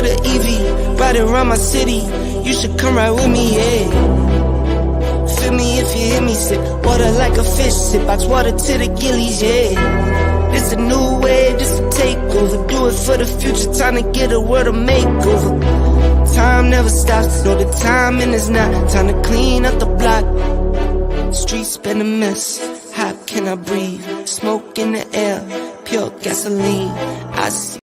with an EV, riding around my city. You should come ride with me, yeah. Feel me if you hear me, sip water like a fish, sip box water to the gillies, yeah. This a new way, this a takeover. Do it for the future, time to get a world of makeover. Time never stops, no the timing is not. Time to clean up the block. Streets been a mess, how can I breathe? Smoke in the air, pure gasoline. I see.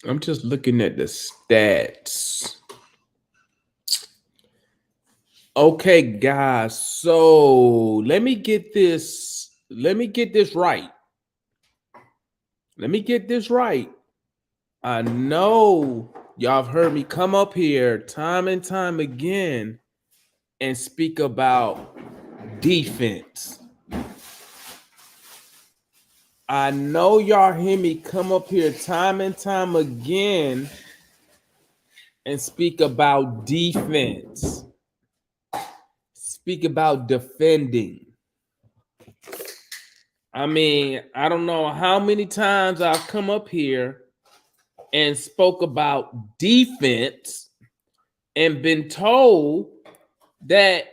I'm just looking at the stats. Okay, guys. So let me get this right. Let me get this right. I know y'all have heard me come up here time and time again and speak about defense. I know y'all hear me come up here time and time again and speak about defense. Speak about defending. I mean, I don't know how many times I've come up here and spoke about defense and been told that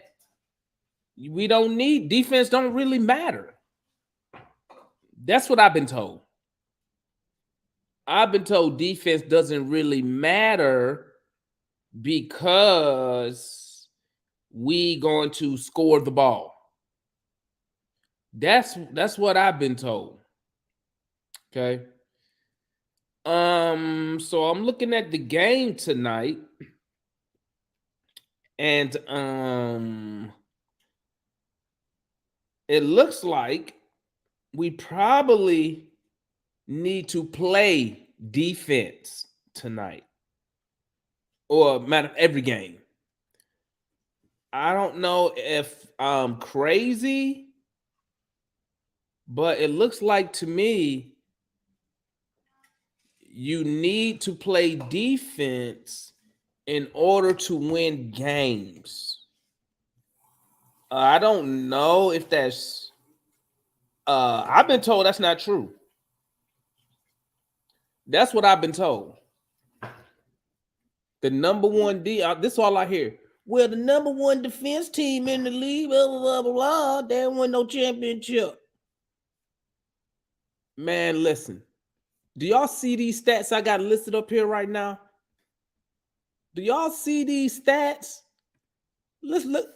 we don't need defense, don't really matter. That's what I've been told. I've been told defense doesn't really matter because we going to score the ball. That's what I've been told. Okay. So I'm looking at the game tonight, and it looks like we probably need to play defense tonight, or matter every game. I don't know if I'm crazy, but it looks like to me you need to play defense in order to win games. I don't know if that's I've been told that's not true. That's what I've been told. The number one this is all I hear. Well, the number one defense team in the league, blah, blah, blah, blah, blah. They didn't win no championship. Man, listen. Do y'all see these stats I got listed up here right now? Do y'all see these stats? Let's look.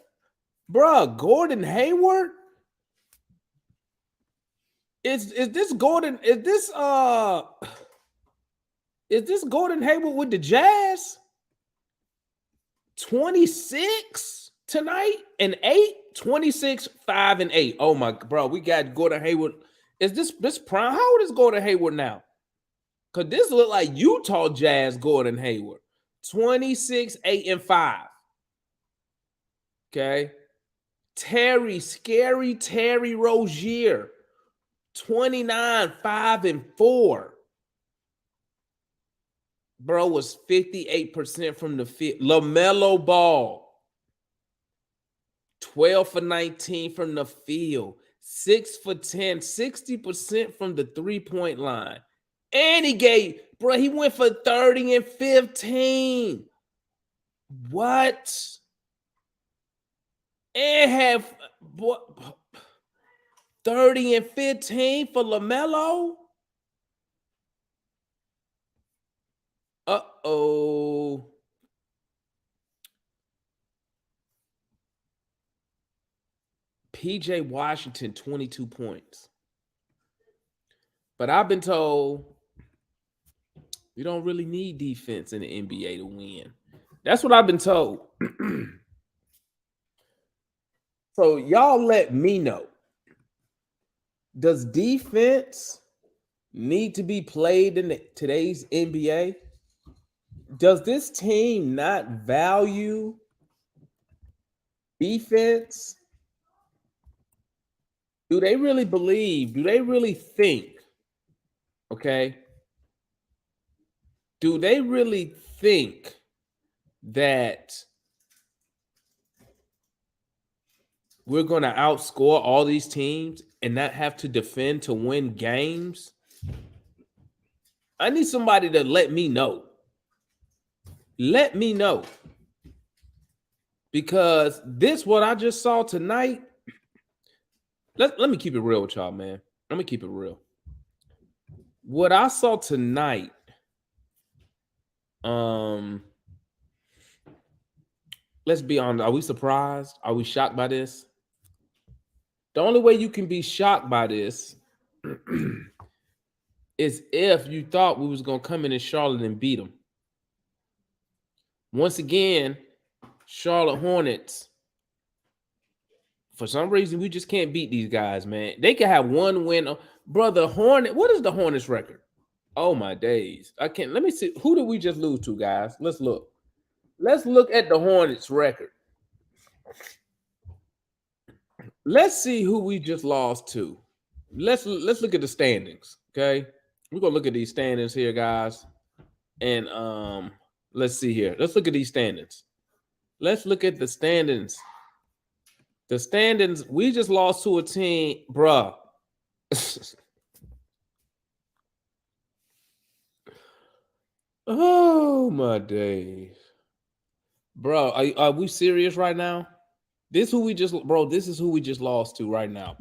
Bruh, Gordon Hayward? Is this Gordon Hayward with the Jazz? 26 tonight and 8, 26, 5 and 8. Oh my, bro, we got Gordon Hayward. Is this prime? How old is Gordon Hayward now? Because this look like Utah Jazz Gordon Hayward. 26, 8 and 5. Okay. Scary Terry Rozier. 29, 5 and 4. Bro was 58% from the field. LaMelo Ball, 12 for 19 from the field. 6 for 10, 60% from the three-point line. And he went for 30 and 15. What? And have 30 and 15 for LaMelo? Uh-oh. PJ Washington, 22 points. But I've been told you don't really need defense in the NBA to win. That's what I've been told. So y'all let me know. Does defense need to be played in today's NBA? Does this team not value defense? Do they really believe? Do they really think? Okay. Do they really think that we're going to outscore all these teams and not have to defend to win games? I need somebody to let me know. Let me know. Because this, what I just saw tonight, let me keep it real with y'all, man. Let me keep it real. What I saw tonight, let's be honest. Are we surprised? Are we shocked by this? The only way you can be shocked by this is if you thought we was going to come in Charlotte and beat them. Once again, Charlotte Hornets, for some reason, we just can't beat these guys, man. They can have one win. Brother Hornet, what is the Hornets record? Oh, my days. I can't. Let me see. Who did we just lose to, guys? Let's look. Let's look at the Hornets record. Let's see who we just lost to. Let's look at the standings, okay? We're going to look at these standings here, guys. And let's see here. Let's look at these standings. Let's look at the standings. The standings, we just lost to a team, bruh. Oh, my days. Bro, are we serious right now? This is who we just lost to right now.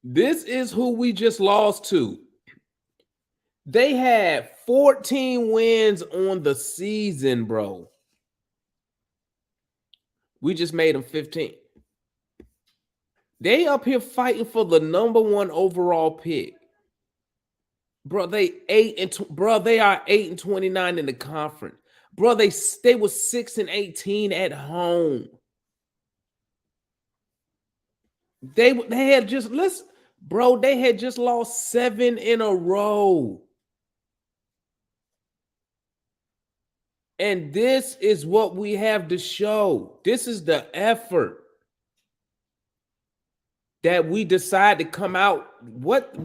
This is who we just lost to. They had 14 wins on the season, bro. We just made them 15. They up here fighting for the number 1 overall pick. Bro, they are 8-29 in the conference. Bro, they were 6-18 at home. They had just they had just lost 7 in a row. And this is what we have to show. This is the effort that we decide to come out. What?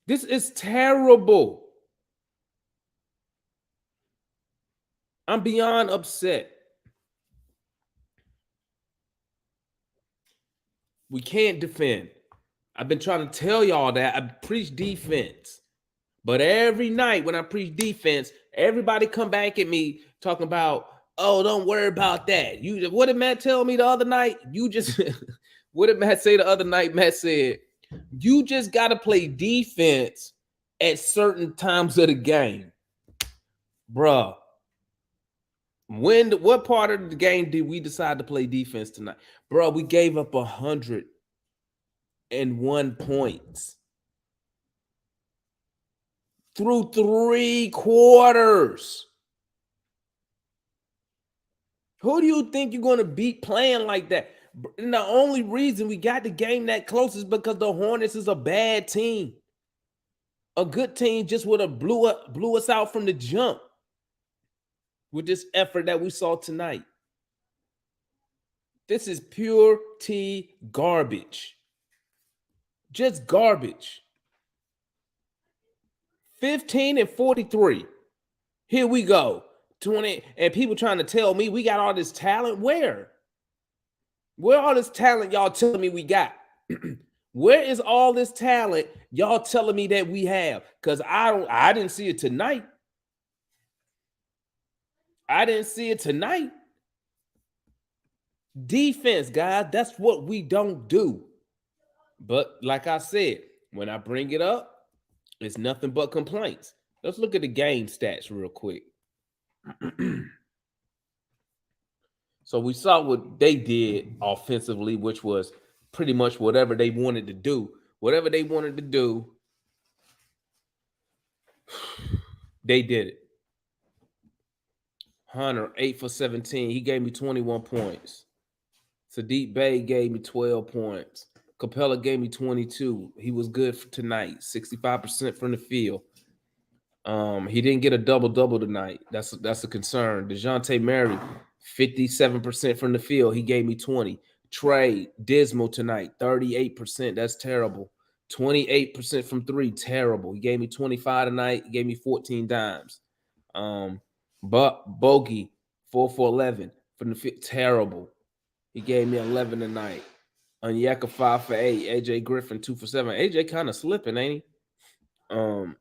This is terrible. I'm beyond upset. We can't defend. I've been trying to tell y'all that. I preach defense. But every night when I preach defense, everybody come back at me talking about, oh, don't worry about that. What did Matt tell me the other night? What did Matt say the other night? Matt said, you just got to play defense at certain times of the game. Bruh. What part of the game did we decide to play defense tonight? Bro, we gave up 101 points through 3 quarters. Who do you think you're going to beat playing like that? And the only reason we got the game that close is because the Hornets is a bad team. A good team just would have blew us out from the jump with this effort that we saw tonight. This is pure T garbage. Just garbage. 15-43. Here we go. 20. And people trying to tell me we got all this talent. Where? Where all this talent y'all telling me we got? Where is all this talent y'all telling me that we have? Because I didn't see it tonight. I didn't see it tonight. Defense, guys, that's what we don't do. But like I said, when I bring it up, it's nothing but complaints. Let's look at the game stats real quick. So we saw what they did offensively, which was pretty much whatever they wanted to do. Whatever they wanted to do, they did it. Hunter, 8 for 17. He gave me 21 points. Sadiq Bey gave me 12 points. Capella gave me 22. He was good for tonight. 65% from the field. He didn't get a double-double tonight. That's a concern. DeJounte Murray, 57% from the field. He gave me 20. Trey, dismal tonight, 38%. That's terrible. 28% from three, terrible. He gave me 25 tonight. He gave me 14 dimes. But Bogey, 4 for 11 from the field, terrible. He gave me 11 tonight. Onyeka, 5 for 8. AJ Griffin, 2 for 7. AJ kind of slipping, ain't he?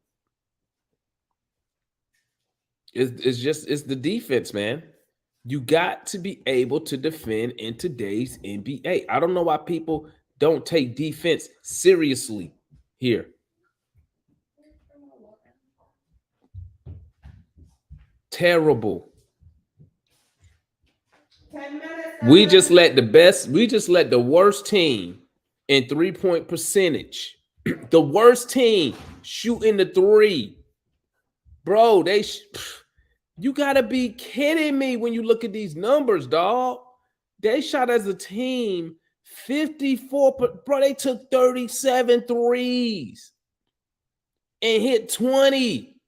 It's the defense, man. You got to be able to defend in today's NBA. I don't know why people don't take defense seriously here. Terrible. We just let the worst team in 3-point percentage, the worst team shooting the three. Bro, you gotta be kidding me when you look at these numbers, dog. They shot as a team 54, bro. They took 37 threes and hit 20.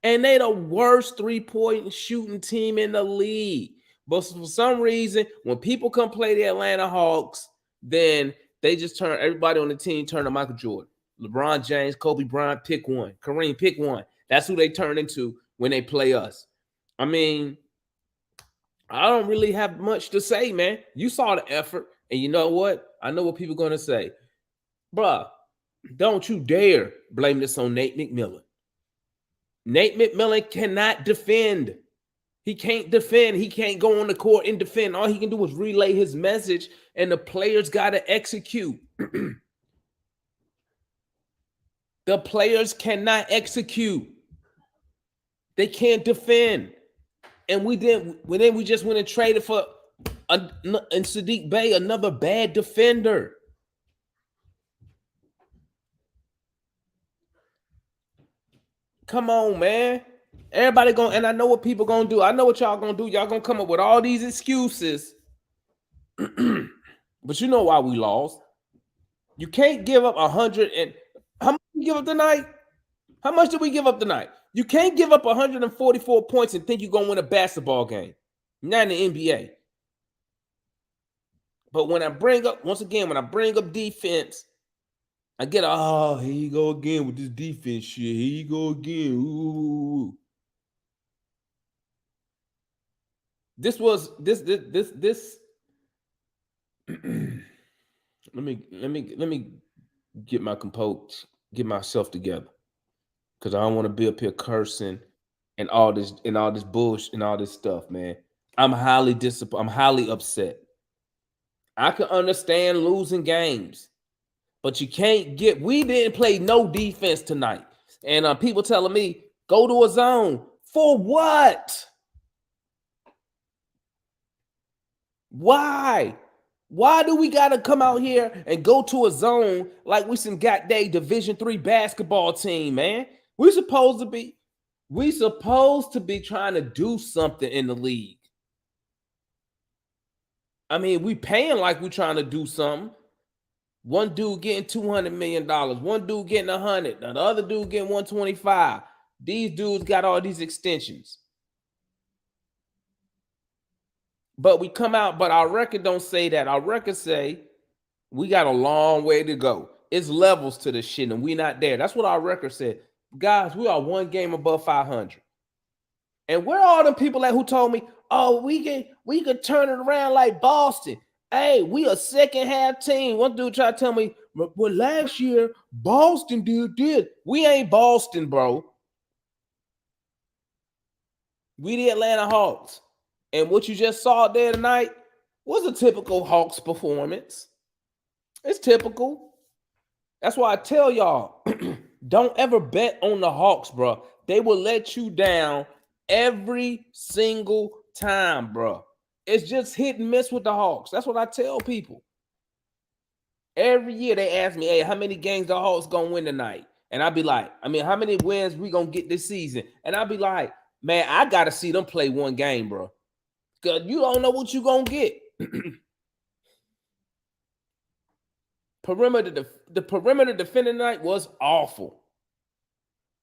And they the worst 3-point shooting team in the league. But for some reason, when people come play the Atlanta Hawks, then they just turn everybody on the team turn to Michael Jordan. LeBron James, Kobe Bryant, pick one. Kareem, pick one. That's who they turn into when they play us. I mean, I don't really have much to say, man. You saw the effort, and you know what? I know what people are going to say. Bruh, don't you dare blame this on Nate McMillan. Nate McMillan cannot defend. He can't defend. He can't go on the court and defend. All he can do is relay his message, and the players got to execute. The players cannot execute. They can't defend. And we just went and traded for and Sadiq Bey, another bad defender. Come on, man. Everybody going, and I know what people gonna do. I know what y'all gonna do. Y'all gonna come up with all these excuses. But you know why we lost. You can't give up 100 and how much did we give up tonight? How much did we give up tonight? You can't give up 144 points and think you're gonna win a basketball game. Not in the NBA. But when I bring up defense, I get here you go again with this defense shit. Here you go again. Ooh. This let me get myself together, because I don't want to be up here cursing and all this bullshit and all this stuff, man. I'm highly disappointed. I'm highly upset. I can understand losing games, but you can't we didn't play no defense tonight. And people telling me, go to a zone. For what? Why? Why do we got to come out here and go to a zone like we some goddamn Division III basketball team, man? We supposed to be trying to do something in the league. I mean, we paying like we trying to do something. One dude getting $200 million. One dude getting 100. Now the other dude getting 125. These dudes got all these extensions. But we come out, but our record don't say that. Our record say we got a long way to go. It's levels to this shit, and we not there. That's what our record said. Guys, we are one game above 500. And where are all the people who told me, oh, we could turn it around like Boston? Hey, we a second half team. One dude tried to tell me, well, last year, Boston did. We ain't Boston, bro. We the Atlanta Hawks. And what you just saw there tonight was a typical Hawks performance. It's typical. That's why I tell y'all, don't ever bet on the Hawks, bro. They will let you down every single time, bro. It's just hit and miss with the Hawks. That's what I tell people. Every year they ask me, hey, how many games the Hawks gonna win tonight? And I'll be like, how many wins we gonna get this season? And I'll be like, man, I gotta see them play one game, bro. Cause you don't know what you gonna get. The perimeter defending tonight was awful.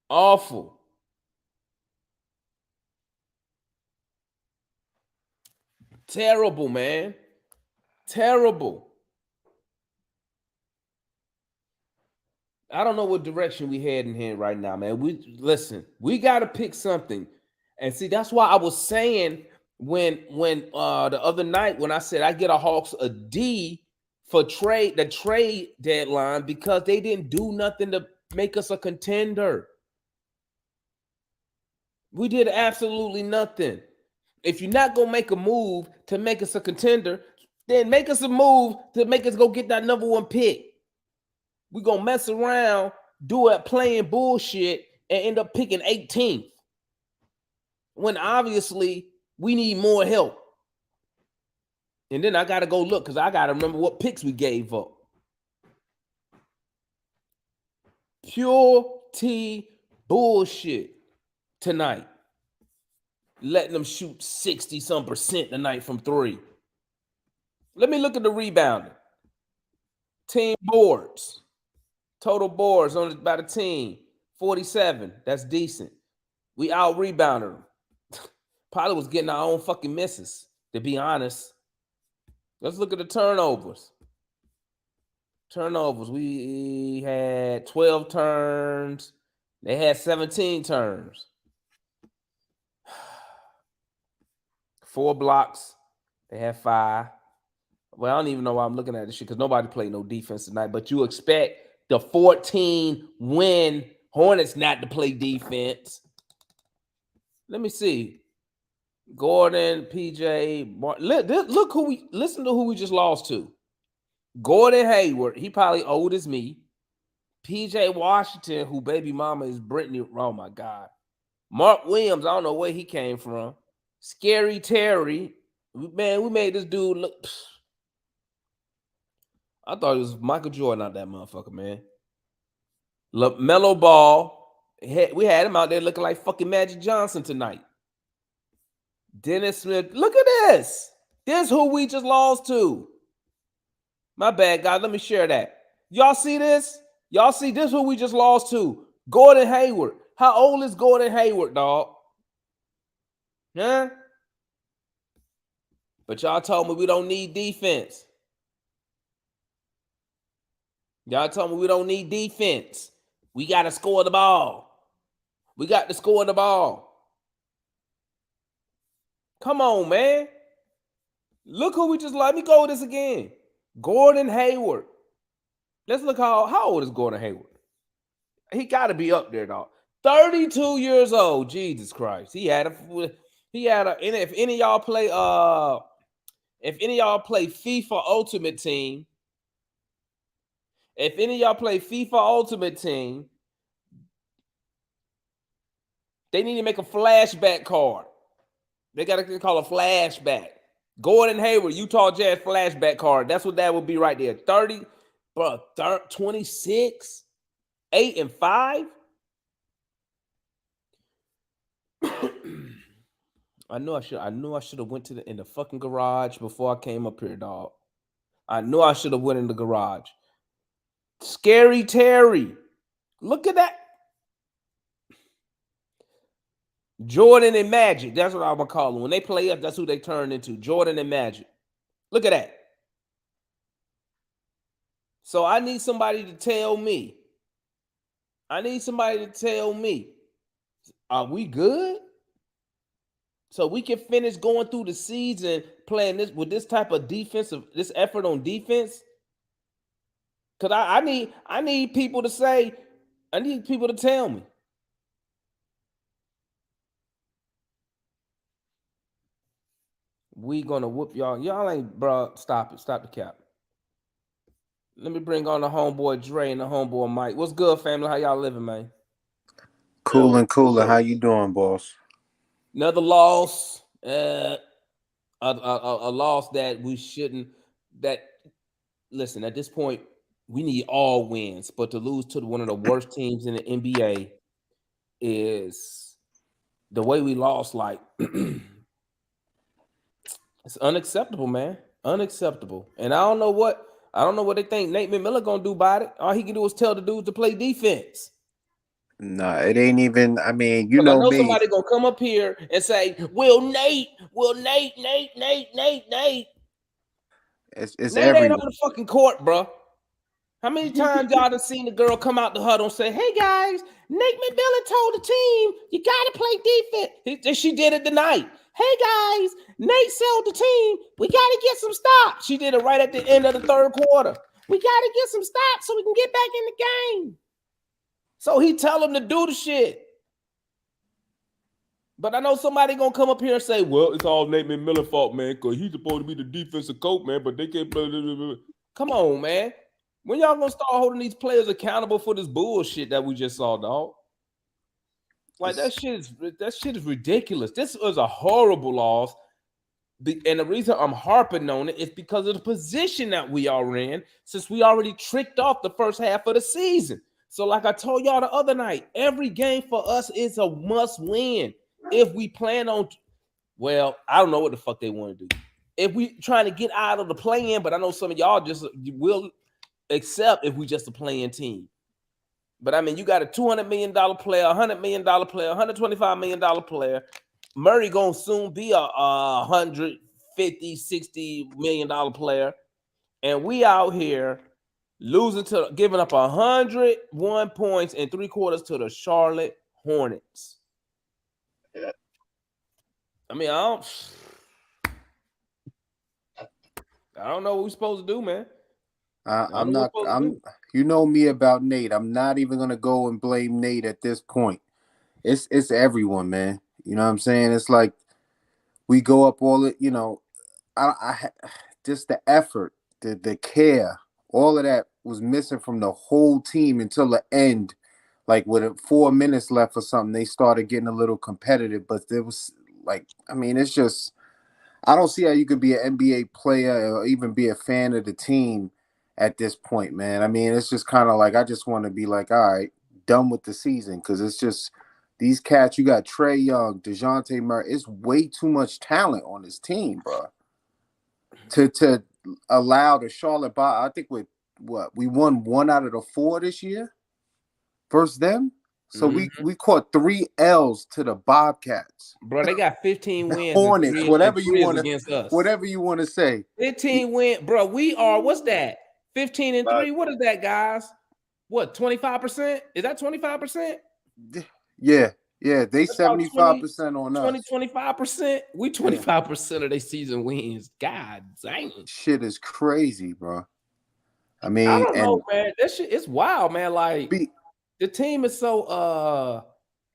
Awful. Terrible, man. Terrible. I don't know what direction we heading here right now, man. We got to pick something. And see, that's why I was saying when the other night when I said I get a Hawks a D for the trade deadline because they didn't do nothing to make us a contender. We did absolutely nothing. If you're not gonna make a move to make us a contender, then make us a move to make us go get that number one pick. We're gonna mess around, do it playing bullshit, and end up picking 18th. When obviously we need more help. And then I gotta go look because I gotta remember what picks we gave up. Pure T bullshit tonight. Letting them shoot 60% tonight from three. Let me look at the rebounding. Team boards. Total boards on by the team. 47. That's decent. We out rebounded them. Probably was getting our own fucking misses, to be honest. Let's look at the turnovers. Turnovers. We had 12 turns. They had 17 turns. 4 blocks. They had 5. Well, I don't even know why I'm looking at this shit because nobody played no defense tonight. But you expect the 14-win Hornets not to play defense. Let me see. Gordon, PJ, look listen to who we just lost to. Gordon Hayward, he probably old as me. PJ Washington, who baby mama is Brittany. Oh my God. Mark Williams, I don't know where he came from. Scary Terry. Man, we made this dude look. I thought it was Michael Jordan out that motherfucker, man. LaMelo Ball. We had him out there looking like fucking Magic Johnson tonight. Dennis Smith. Look at this. This who we just lost to. My bad, guys. Let me share that. Y'all see this? Y'all see this who we just lost to? Gordon Hayward. How old is Gordon Hayward, dog? Huh? But y'all told me we don't need defense. Y'all told me we don't need defense. We got to score the ball. We got to score the ball. Come on, man. Look who we just let me go with this again. Gordon Hayward. Let's look how old is Gordon Hayward? He got to be up there, dog. 32 years old. Jesus Christ. He had a and if any of y'all play FIFA Ultimate Team, they need to make a flashback card. They got to call a flashback. Gordon Hayward, Utah Jazz flashback card. That's what that would be right there. 26, 8 and 5. I knew I should have went in the fucking garage before I came up here, dog. I knew I should have went in the garage. Scary Terry. Look at that. Jordan and Magic. That's what I'm going to call them. When they play up, that's who they turn into. Jordan and Magic. Look at that. So I need somebody to tell me. Are we good? So we can finish going through the season playing this with this type of this effort on defense. Because I need people to say, I need people to tell me. We gonna whoop y'all. Y'all ain't, bro. Stop it. Stop the cap. Let me bring on the homeboy Dre and the homeboy Mike. What's good, family? How y'all living, man? Cool and cooler. How you doing, boss? Another loss. A loss that we shouldn't. Listen, at this point, we need all wins, but to lose to one of the worst teams in the NBA is the way we lost. Like, it's unacceptable, man. Unacceptable. And I don't know what they think Nate McMillan gonna do about it. All he can do is tell the dudes to play defense. Nah, it ain't even. I mean, you Because I know know me. somebody gonna come up here and say, Nate. It's Nate ain't everyone. on the fucking court, bro. How many times y'all done seen the girl come out the huddle and say, hey guys, Nate McMillan told the team, you gotta play defense. She did it tonight. Hey guys, Nate told the team, we gotta get some stops. She did it right at the end of the third quarter. We gotta get some stops so we can get back in the game. So he tell them to do the shit. But I know somebody gonna come up here and say, well, it's all Nate McMillan's fault, man, because he's supposed to be the defensive coach, man, but they can't play. Come on, man. When y'all gonna start holding these players accountable for this bullshit that we just saw, dog? Like that shit is ridiculous. This was a horrible loss. And the reason I'm harping on it is because of the position that we are in, since we already tricked off the first half of the season. So, like I told y'all the other night, every game for us is a must win. If we plan on, well, I don't know what the fuck they want to do. If we trying to get out of the play-in, but I know some of y'all just will accept if we just a playing team. But I mean, you got a $200 million player, $100 million player, $125 million player. Murray gonna soon be a $150, $60 million player, and we out here giving up 101 points in 3 quarters to the Charlotte Hornets. Yeah. I mean, I don't know what we're supposed to do, man. I'm not. You know me about Nate. I'm not even gonna go and blame Nate at this point. It's everyone, man. You know what I'm saying? It's like we go up all it. You know, I just the effort, the care, all of that was missing from the whole team until the end. Like with 4 minutes left or something, they started getting a little competitive. But there was like, I mean, it's just I don't see how you could be an NBA player or even be a fan of the team at this point, man. I mean, it's just kind of like I just want to be like, all right, done with the season, because it's just these cats. You got Trae Young, DeJounte Murray. It's way too much talent on this team, bro. To allow the Charlotte, I think we won 1 out of the 4 this year versus them. So we caught 3 L's to the Bobcats. Bro, they got 15 wins. Hornets, whatever you want against us. Whatever you want to say. 15 win, bro. We are, what's that? 15-3. What is that, guys? What, 25%? Is that 25%? Yeah. They 75% on us. 25%. We 25% of their season wins. God dang. Shit is crazy, bro. I mean, I don't know, man. That shit, it's wild, man. Like the team is so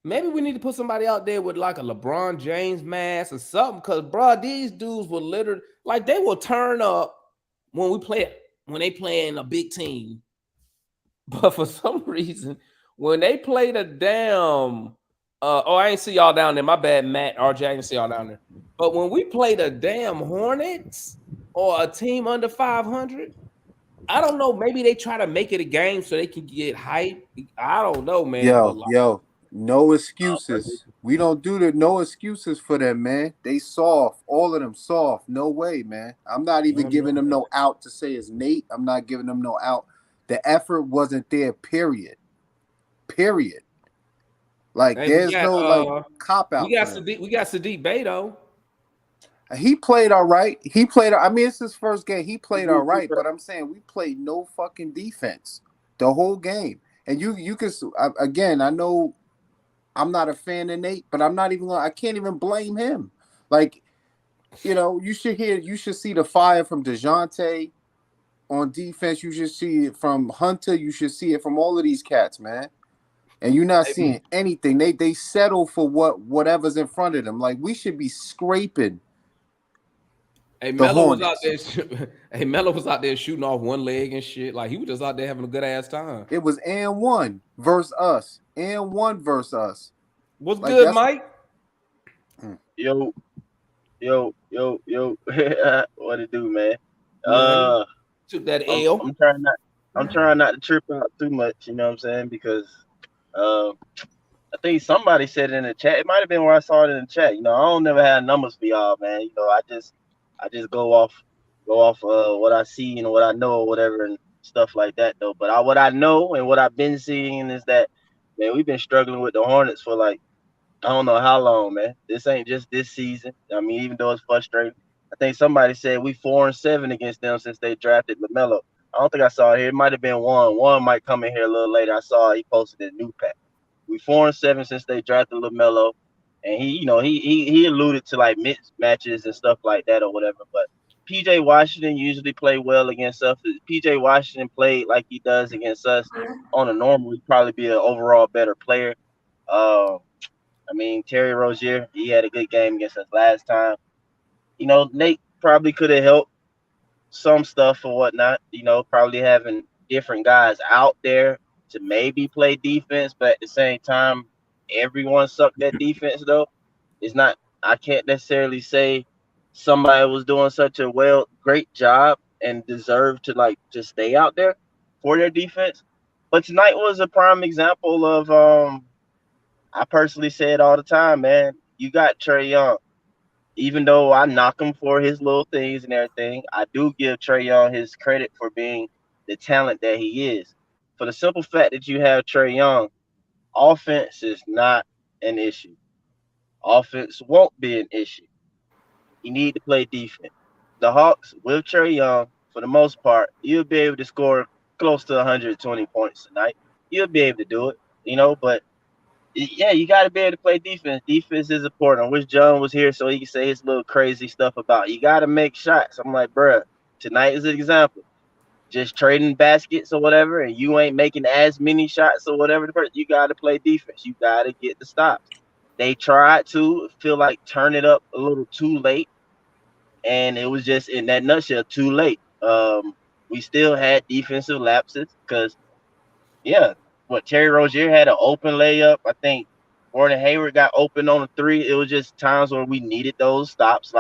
maybe we need to put somebody out there with like a LeBron James mask or something, because bro, these dudes will literally, like, they will turn up when they play in a big team. But for some reason, when they play the damn I ain't see y'all down there. My bad, Matt. RJ, I didn't see y'all down there. But when we play the damn Hornets or a team under 500, I don't know. Maybe they try to make it a game so they can get hype. I don't know, man. Yo, no excuses. We don't do no excuses for them, man. They soft. All of them soft. No way, man. I'm not even giving them no out to say it's Nate. I'm not giving them no out. The effort wasn't there, period. Like, there's no cop out. We got Sadiq Beto. He played all right. I mean, it's his first game. He played all right, but I'm saying we played no fucking defense the whole game. And you can, again, I know I'm not a fan of Nate, but I can't even blame him. Like, you know, you should see the fire from DeJounte on defense. You should see it from Hunter. You should see it from all of these cats, man. And you're not seeing anything. They settle for whatever's in front of them. Like, we should be scraping. Hey, Melo was out there. Melo was out there shooting off one leg and shit. Like, he was just out there having a good ass time. It was and 1 versus us. And 1 versus us. What's like, good, Mike? Yo. What it do, man? Took that L. I'm trying not. I'm trying not to trip out too much. You know what I'm saying? Because uh, I think somebody said it in the chat. It might have been where I saw it in the chat. I don't never have numbers for y'all, man. I just go off what I see and what I know or whatever and stuff like that though. But what I know and what I've been seeing is that, man, we've been struggling with the Hornets for like I don't know how long, man. This ain't just this season. I mean, even though it's frustrating, I think somebody said we 4-7 against them since they drafted LaMelo. I don't think I saw it here. It might have been one. One might come in here a little later. I saw he posted a new pack. We 4-7 since they drafted LaMelo, and he alluded to like mismatches and stuff like that or whatever. But PJ Washington usually play well against us. If PJ Washington played like he does against us on a normal, he'd probably be an overall better player. Um, I mean, Terry Rozier, he had a good game against us last time. Nate probably could have helped some stuff or whatnot, probably having different guys out there to maybe play defense, but at the same time, everyone sucked at defense though. It's not I can't necessarily say somebody was doing such a great job and deserved to like just stay out there for their defense. But tonight was a prime example of I personally say it all the time, man. You got Trae Young. Even though I knock him for his little things and everything, I do give Trae Young his credit for being the talent that he is. For the simple fact that you have Trae Young, offense is not an issue. Offense won't be an issue. You need to play defense. The Hawks with Trae Young, for the most part, you'll be able to score close to 120 points tonight. You'll be able to do it, but yeah, you got to be able to play defense. Defense is important. I wish John was here so he could say his little crazy stuff about you got to make shots. I'm like, bruh, tonight is an example. Just trading baskets or whatever, and you ain't making as many shots or whatever. You got to play defense. You got to get the stops. They tried to feel like turn it up a little too late, and it was just in that nutshell too late. We still had defensive lapses because yeah, Terry Rozier had an open layup. I think Gordon Hayward got open on a three. It was just times when we needed those stops.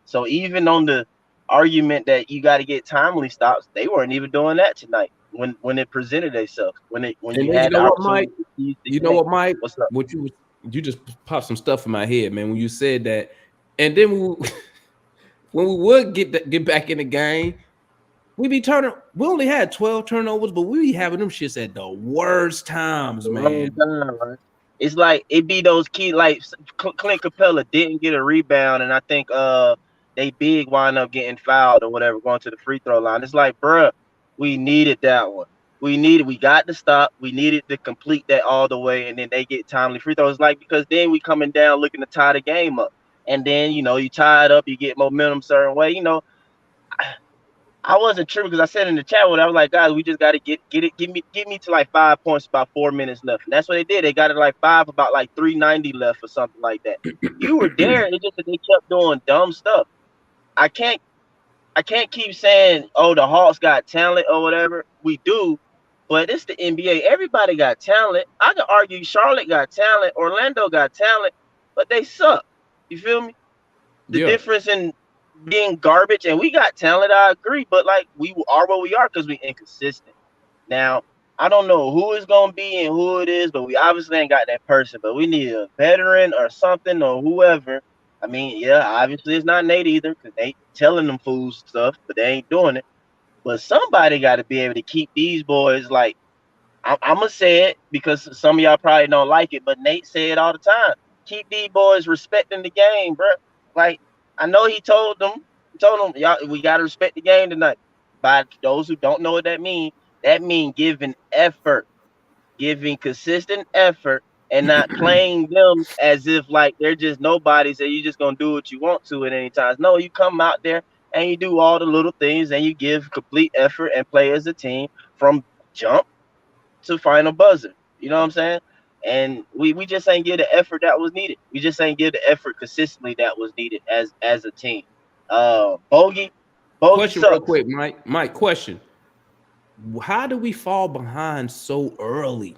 So even on the argument that you got to get timely stops, they weren't even doing that tonight when it presented itself. When you had the opportunity. You know what, Mike? What's up? You just popped some stuff in my head, man. When you said that, and then when we would get back in the game. We only had 12 turnovers, but we be having them shits at the worst times, man. Right? It's like it be those key like Clint Capella didn't get a rebound, and I think they big wind up getting fouled or whatever, going to the free throw line. It's like, bruh, we needed that one. We got to stop. We needed to complete that all the way, and then they get timely free throws. Because then we coming down looking to tie the game up, and then you tie it up, you get momentum certain way. I wasn't tripping because I said in the chat when I was like, guys, we just got to get it. Give me to like 5 points, about 4 minutes left. And that's what they did. They got it like 5, about like 3:90 left or something like that. You were there. It's just that they kept doing dumb stuff. I can't keep saying, oh, the Hawks got talent or whatever. We do, but it's the NBA. Everybody got talent. I can argue Charlotte got talent, Orlando got talent, but they suck. You feel me? The difference in being garbage, and we got talent, I agree, but like we are what we are because we inconsistent. Now, I don't know who it's gonna be and who it is, but we obviously ain't got that person. But we need a veteran or something or whoever. I mean, yeah, obviously it's not Nate either because they telling them fools stuff, but they ain't doing it. But somebody got to be able to keep these boys like I'm gonna say it because some of y'all probably don't like it, but Nate say it all the time. Keep these boys respecting the game, bro. Like I know he told them, y'all, we gotta respect the game tonight. By those who don't know what that means giving effort, giving consistent effort, and not playing them as if like they're just nobodies and you just gonna do what you want to at any time. No, you come out there and you do all the little things and you give complete effort and play as a team from jump to final buzzer. You know what I'm saying? And we just ain't give the effort that was needed. We just ain't give the effort consistently that was needed as a team. Bogey question sucks. Real quick, Mike. Mike, question. How do we fall behind so early?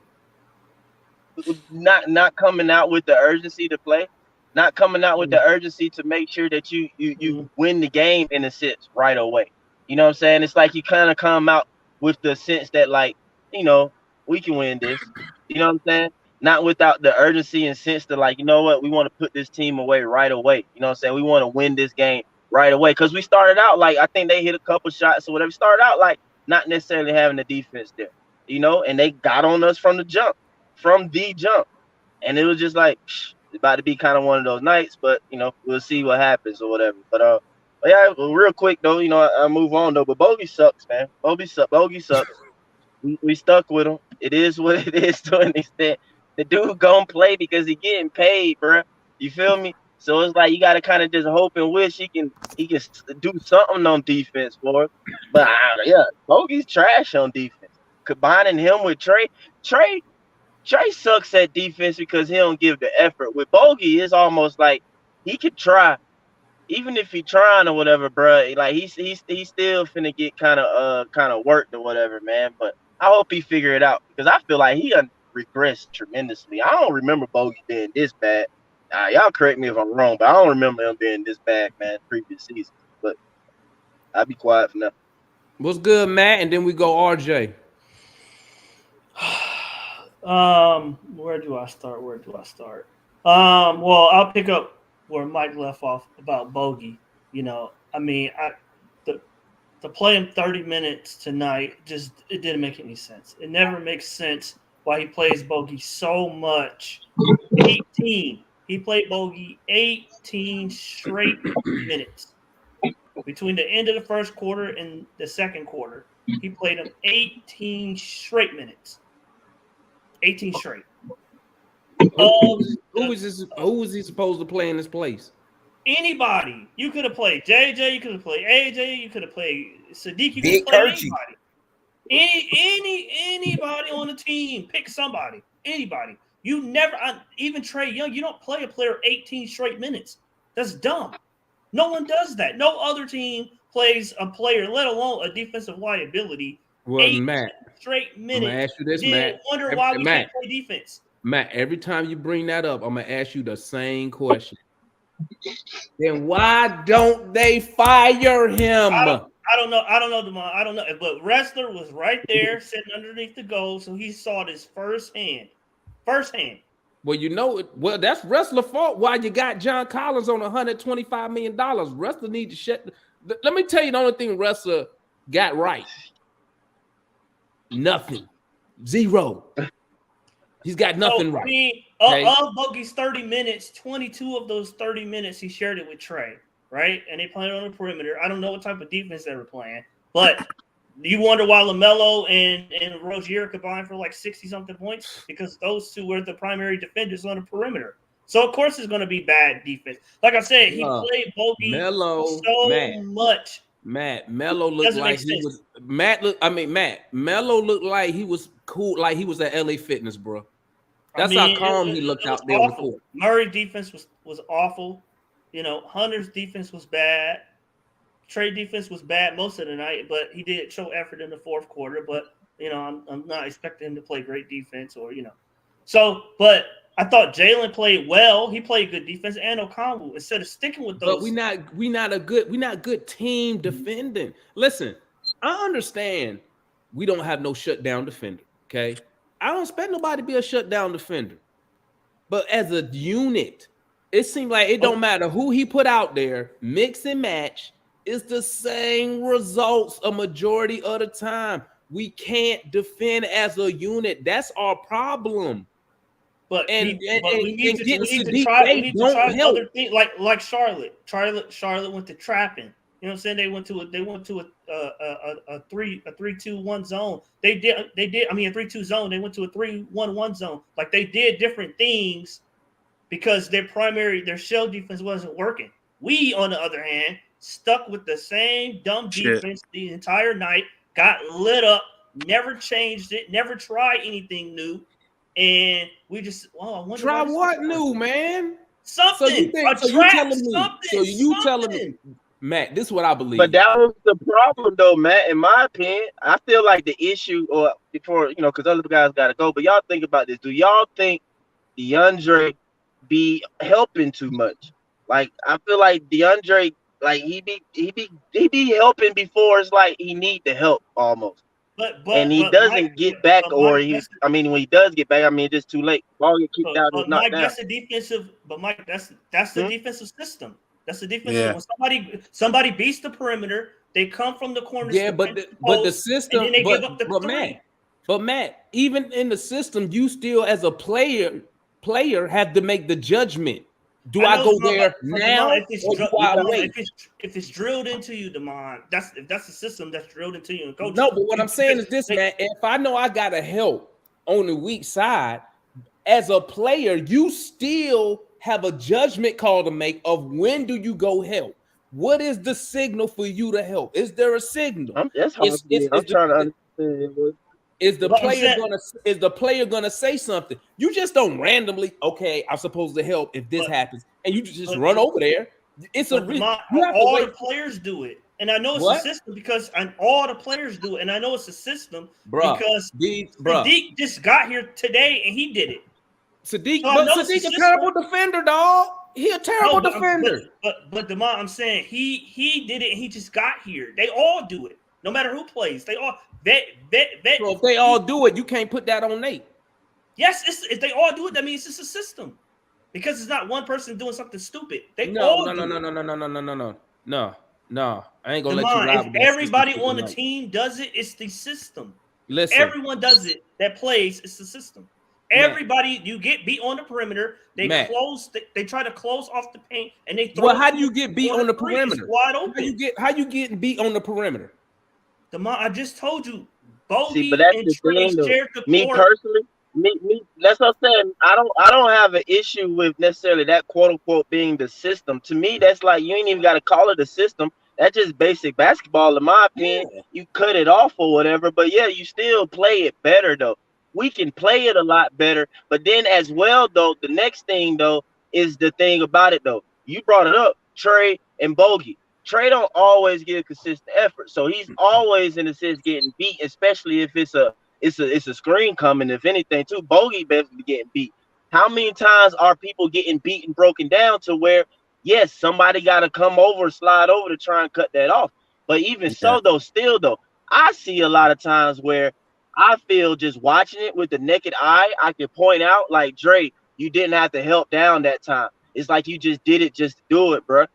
Not coming out with the urgency to play, not coming out with the urgency to make sure that you win the game in a sense right away. You know what I'm saying? It's like you kind of come out with the sense that, like, you know, we can win this. You know what I'm saying? Not without the urgency and sense to, like, you know what, we want to put this team away right away. You know what I'm saying? We want to win this game right away. Because we started out, like, I think they hit a couple shots or whatever. Started out, like, not necessarily having the defense there, you know, and they got on us from the jump. And it was just like, it's about to be kind of one of those nights, but, you know, we'll see what happens or whatever. But yeah, well, real quick, though, you know, I move on, though. But Bogey sucks, man. Bogey sucks. We stuck with him. It is what it is to an extent. The dude gonna play because he getting paid, bro. You feel me? So it's like you gotta kind of just hope and wish he can do something on defense for us. But yeah, Bogey's trash on defense. Combining him with Trey sucks at defense because he don't give the effort. With Bogey, it's almost like he could try, even if he trying or whatever, bro. Like he's still finna get kind of worked or whatever, man. But I hope he figure it out because I feel like he regressed tremendously. I don't remember Bogey being this bad. Y'all correct me if I'm wrong, but I don't remember him being this bad, man, previous season. But I'll be quiet for now. What's good, Matt? And then we go RJ. Where do I start? Well, I'll pick up where Mike left off about Bogey. You know, I mean, to play him 30 minutes tonight, it didn't make any sense. It never makes sense why he plays Bogey so much. 18. He played Bogey 18 straight minutes. Between the end of the first quarter and the second quarter, he played him 18 straight minutes. 18 straight. Who was he supposed to play in this place? Anybody. You could have played JJ, you could have played AJ, you could have played Sadiq, you could have played anybody. Anybody on the team. Pick somebody. Anybody. You never, even Trae Young, you don't play a player 18 straight minutes. That's dumb. No one does that. No other team plays a player, let alone a defensive liability. Well, Matt, straight minutes. I'm gonna ask you this, Matt. Wonder why we can't play defense. Matt, every time you bring that up, I'm gonna ask you the same question. Then why don't they fire him? I don't know, Demond. I don't know. But Wrestler was right there, sitting underneath the goal, so he saw this firsthand. Well, you know it. Well, that's Wrestler's fault. Why you got John Collins on $125 million? Wrestler need to shut. Let me tell you the only thing Wrestler got right. Nothing. Zero. He's got nothing right. Of Bogey's 30 minutes, 22 of those 30 minutes he shared it with Trae, right? And they played on the perimeter. I don't know what type of defense they were playing, but you wonder why LaMelo and Rozier combined for like 60-something points? Because those two were the primary defenders on the perimeter. So, of course, it's going to be bad defense. Like I said, he played Bogey much. Melo looked like he was. Melo looked like he was cool, like he was at LA Fitness, bro. That's how calm he looked out there on the court. Murray's defense was awful. You know, Hunter's defense was bad. Trae defense was bad most of the night, but he did show effort in the fourth quarter. But you know, I'm not expecting him to play great defense, or you know. So, but I thought Jalen played well. He played good defense, and Okongwu, instead of sticking with those. But we not good team defending. Listen, I understand we don't have no shutdown defender. Okay, I don't expect nobody to be a shutdown defender, but as a unit, it seemed like it don't matter who he put out there, mix and match. It's the same results a majority of the time. We can't defend as a unit. That's our problem. But we need to try other things like Charlotte. Charlotte went to trapping. You know what I'm saying? They went to a 3-2-1 zone. They did. I mean, a 3-2 zone. They went to a 3-1-1 zone. Like they did different things because their shell defense wasn't working. We, on the other hand, stuck with the same dumb defense the entire night. Got lit up. Never changed it. Never tried anything new. And we just, I wonder try what new, man? Something. So you telling me, Matt, this is what I believe. But that was the problem, though, Matt. In my opinion, I feel like the issue, or before, you know, because other guys got to go. But y'all think about this. Do y'all think DeAndre be helping too much? Like, I feel like DeAndre, like he be helping before it's like he need the help almost. and he doesn't get back, or when he does get back, it's just too late. Ball get kicked out and knocked down. That's the defensive. But Mike, that's the defensive system. That's the defensive. When somebody beats the perimeter, they come from the corner. Yeah, but the system. And then they give up the three. But Matt, even in the system, you still as a player have to make the judgment. Do I go there now? If it's drilled into you, Damon, if that's the system that's drilled into you. And no, but what I'm saying is this, man. If I know I gotta help on the weak side, as a player, you still have a judgment call to make of when do you go help. What is the signal for you to help? Is there a signal? I'm trying to understand. Is the player gonna say something? You just don't randomly. Okay, I'm supposed to help if this happens, and you just run over there. It's a reason. All the players do it, and I know it's a system because all the players do it, and I know it's a system because Sadiq just got here today and he did it. Sadiq a terrible defender, dog. He a terrible defender. But Damon, I'm saying he did it and he just got here. They all do it, no matter who plays. They all. So if they all do it, you can't put that on Nate. Yes, if they all do it, that means it's a system. Because it's not one person doing something stupid. No. I ain't gonna let you ride. If everybody on the team does it, it's the system. Listen, everyone does it that plays. It's the system. Everybody, you get beat on the perimeter. They close. They try to close off the paint, and they throw. Well, how do you get beat on the perimeter? Wide open. How you getting beat on the perimeter? I just told you, Bogey but that's the thing, me personally, that's what I'm saying. I don't have an issue with necessarily that quote unquote being the system. To me, that's like you ain't even got to call it a system. That's just basic basketball, in my opinion. Yeah. You cut it off or whatever, but yeah, you still play it better though. We can play it a lot better, but then as well though, the next thing though is the thing about it though. You brought it up, Trey and Bogey. Trey don't always give consistent effort, so he's always in a sense getting beat, especially if it's a screen coming. If anything, too, Bogey basically getting beat. How many times are people getting beat and broken down to where yes, somebody got to come over, slide over to try and cut that off? But even so, though, still though, I see a lot of times where I feel just watching it with the naked eye, I can point out like Dre, you didn't have to help down that time. It's like you just did it just to do it, bro.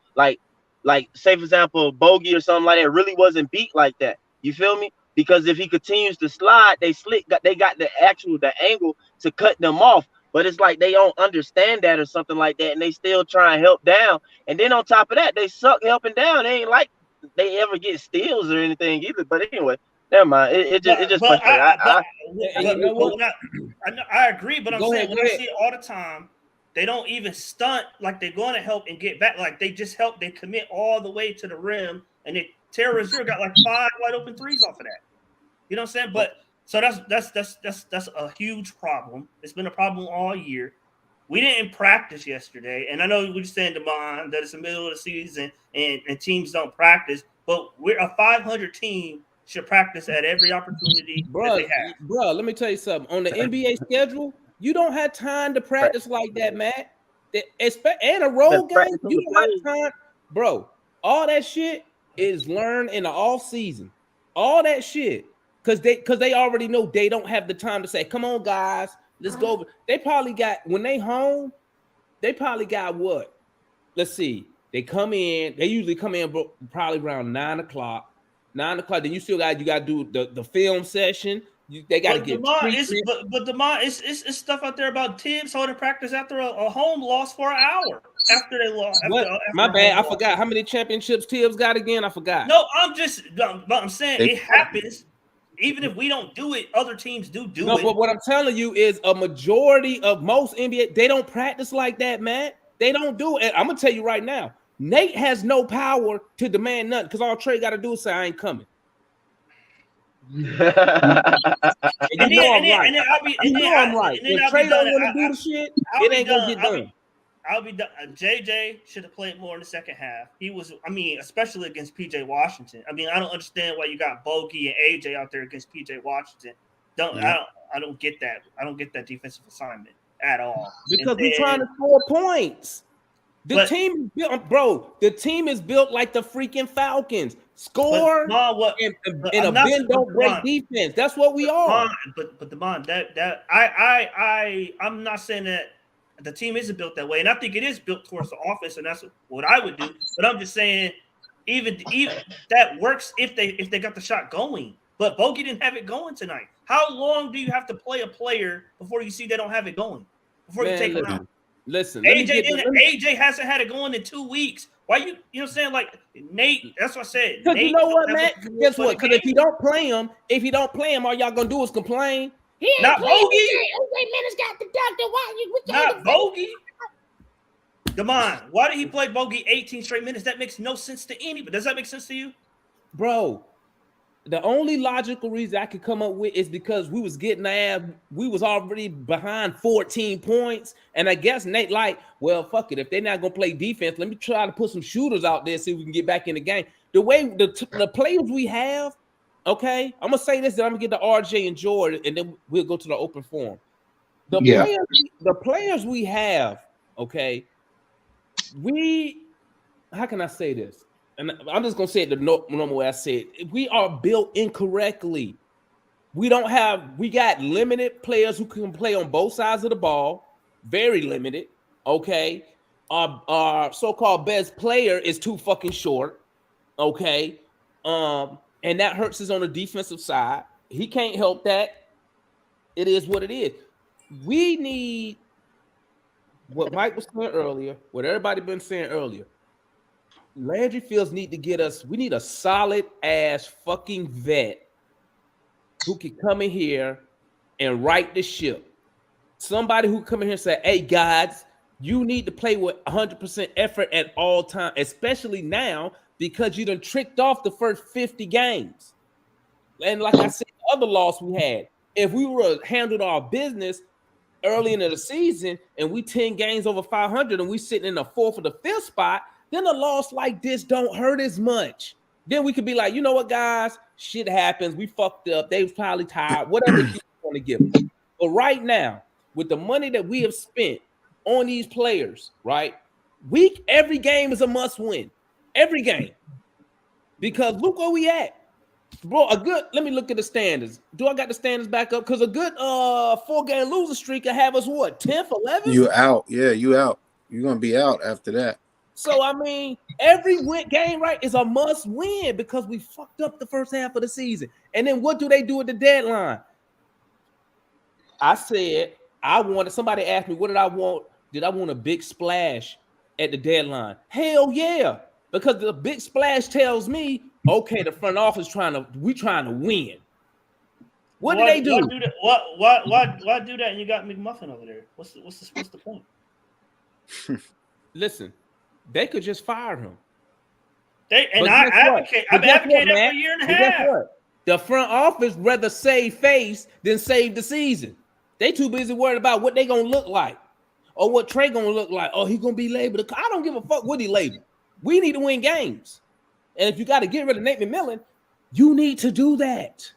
Like, say, for example, Bogey or something like that really wasn't beat like that. You feel me? Because if he continues to slide, they got the angle to cut them off. But it's like they don't understand that or something like that, and they still try and help down. And then on top of that, they suck helping down. They ain't like they ever get steals or anything either. But anyway, never mind. It just. I agree, but I'm saying when I see it all the time. They don't even stunt like they're going to help and get back. Like they just help. They commit all the way to the rim, and they Terrorizer got like 5 wide open threes off of that. You know what I'm saying? But so that's a huge problem. It's been a problem all year. We didn't practice yesterday, and I know we're just saying, Damon, that it's the middle of the season and teams don't practice. But we're a 500 team. Should practice at every opportunity that they have. Bro, let me tell you something. On the NBA schedule. You don't have time to practice like that, Matt. And a road game, you don't have time. Bro, all that shit is learned in the off season. All that shit. Because they already know they don't have the time to say, come on, guys, let's go. They probably got, when they home, they probably got what? Let's see. They usually come in probably around 9 o'clock. 9 o'clock. Then you got to do the film session. They got to get. But Demar, it's stuff out there about Tibbs holding practice after a home loss for an hour after they lost. My bad. I forgot how many championships Tibbs got again. I forgot. No, I'm saying it happens. Even if we don't do it, other teams do it. No, but what I'm telling you is a majority of most NBA, they don't practice like that, man. They don't do it. I'm gonna tell you right now, Nate has no power to demand nothing because all Trey got to do is say, I ain't coming. And then I'm right. If Trey don't want to do the shit, it ain't gonna get done. I'll be done. JJ should have played more in the second half. He was, especially against PJ Washington. I don't understand why you got Bogey and AJ out there against PJ Washington. I don't get that. I don't get that defensive assignment at all. Because we're trying to score points. The team is built like the freaking Falcons. score, and a bend don't break defense. That's what we are. But Devon, I'm not saying that the team isn't built that way, and I think it is built towards the offense, and that's what I would do. But I'm just saying, even that works if they got the shot going. But Bogey didn't have it going tonight. How long do you have to play a player before you see they don't have it going? Before you take them out? Listen, AJ hasn't had it going in 2 weeks. Why you know what I'm saying? Like Nate, that's what I said. Because you know what, Matt? Guess what? Because if you don't play him, all y'all gonna do is complain. Not Bogey. Minutes got deducted. Why you? Not Bogey. Damon, why did he play Bogey 18 straight minutes? That makes no sense to anybody. Does that make sense to you, bro? The only logical reason I could come up with is because we was already behind 14 points. And I guess Nate well, fuck it. If they're not going to play defense, let me try to put some shooters out there, see if we can get back in the game. The way the players we have, okay, I'm going to say this, then I'm going to get to RJ and Jordan, and then we'll go to the open forum. The players we have, okay, how can I say this? And I'm just going to say it the normal way I say it. We are built incorrectly. We got limited players who can play on both sides of the ball. Very limited, okay? Our so-called best player is too fucking short, okay? And that hurts us on the defensive side. He can't help that. It is what it is. We need what Mike was saying earlier, what everybody been saying earlier. Landry Fields we need a solid ass fucking vet who can come in here and right the ship. Somebody who come in here and say, hey guys, you need to play with 100% effort at all times, especially now because you done tricked off the first 50 games. And like I said, the other loss we had, if we were handled our business early into the season and we 10 games over 500 and we sitting in the 4th or the 5th spot, then a loss like this don't hurt as much. Then we could be like, you know what, guys? Shit happens. We fucked up. They was probably tired. Whatever you want to give them. But right now, with the money that we have spent on these players, right? Every game is a must win. Every game. Because look where we at. Bro, let me look at the standards. Do I got the standards back up? Because a good 4-game loser streak will have us what, 10th, 11th? You out. Yeah, you out. You're going to be out after that. So, I mean, every game, right, is a must win because we fucked up the first half of the season. And then what do they do at the deadline? I said, somebody asked me, what did I want? Did I want a big splash at the deadline? Hell yeah. Because the big splash tells me, okay, the front office trying to win. What do they do? Why do that and you got McMuffin over there? What's the point? Listen. They could just fire him. I've advocated that for a year and a half. The front office rather save face than save the season. They too busy worried about what they gonna look like or what Trey gonna look like. Oh, he gonna be labeled. I don't give a fuck what he labeled. We need to win games. And if you got to get rid of Nate McMillan, you need to do that.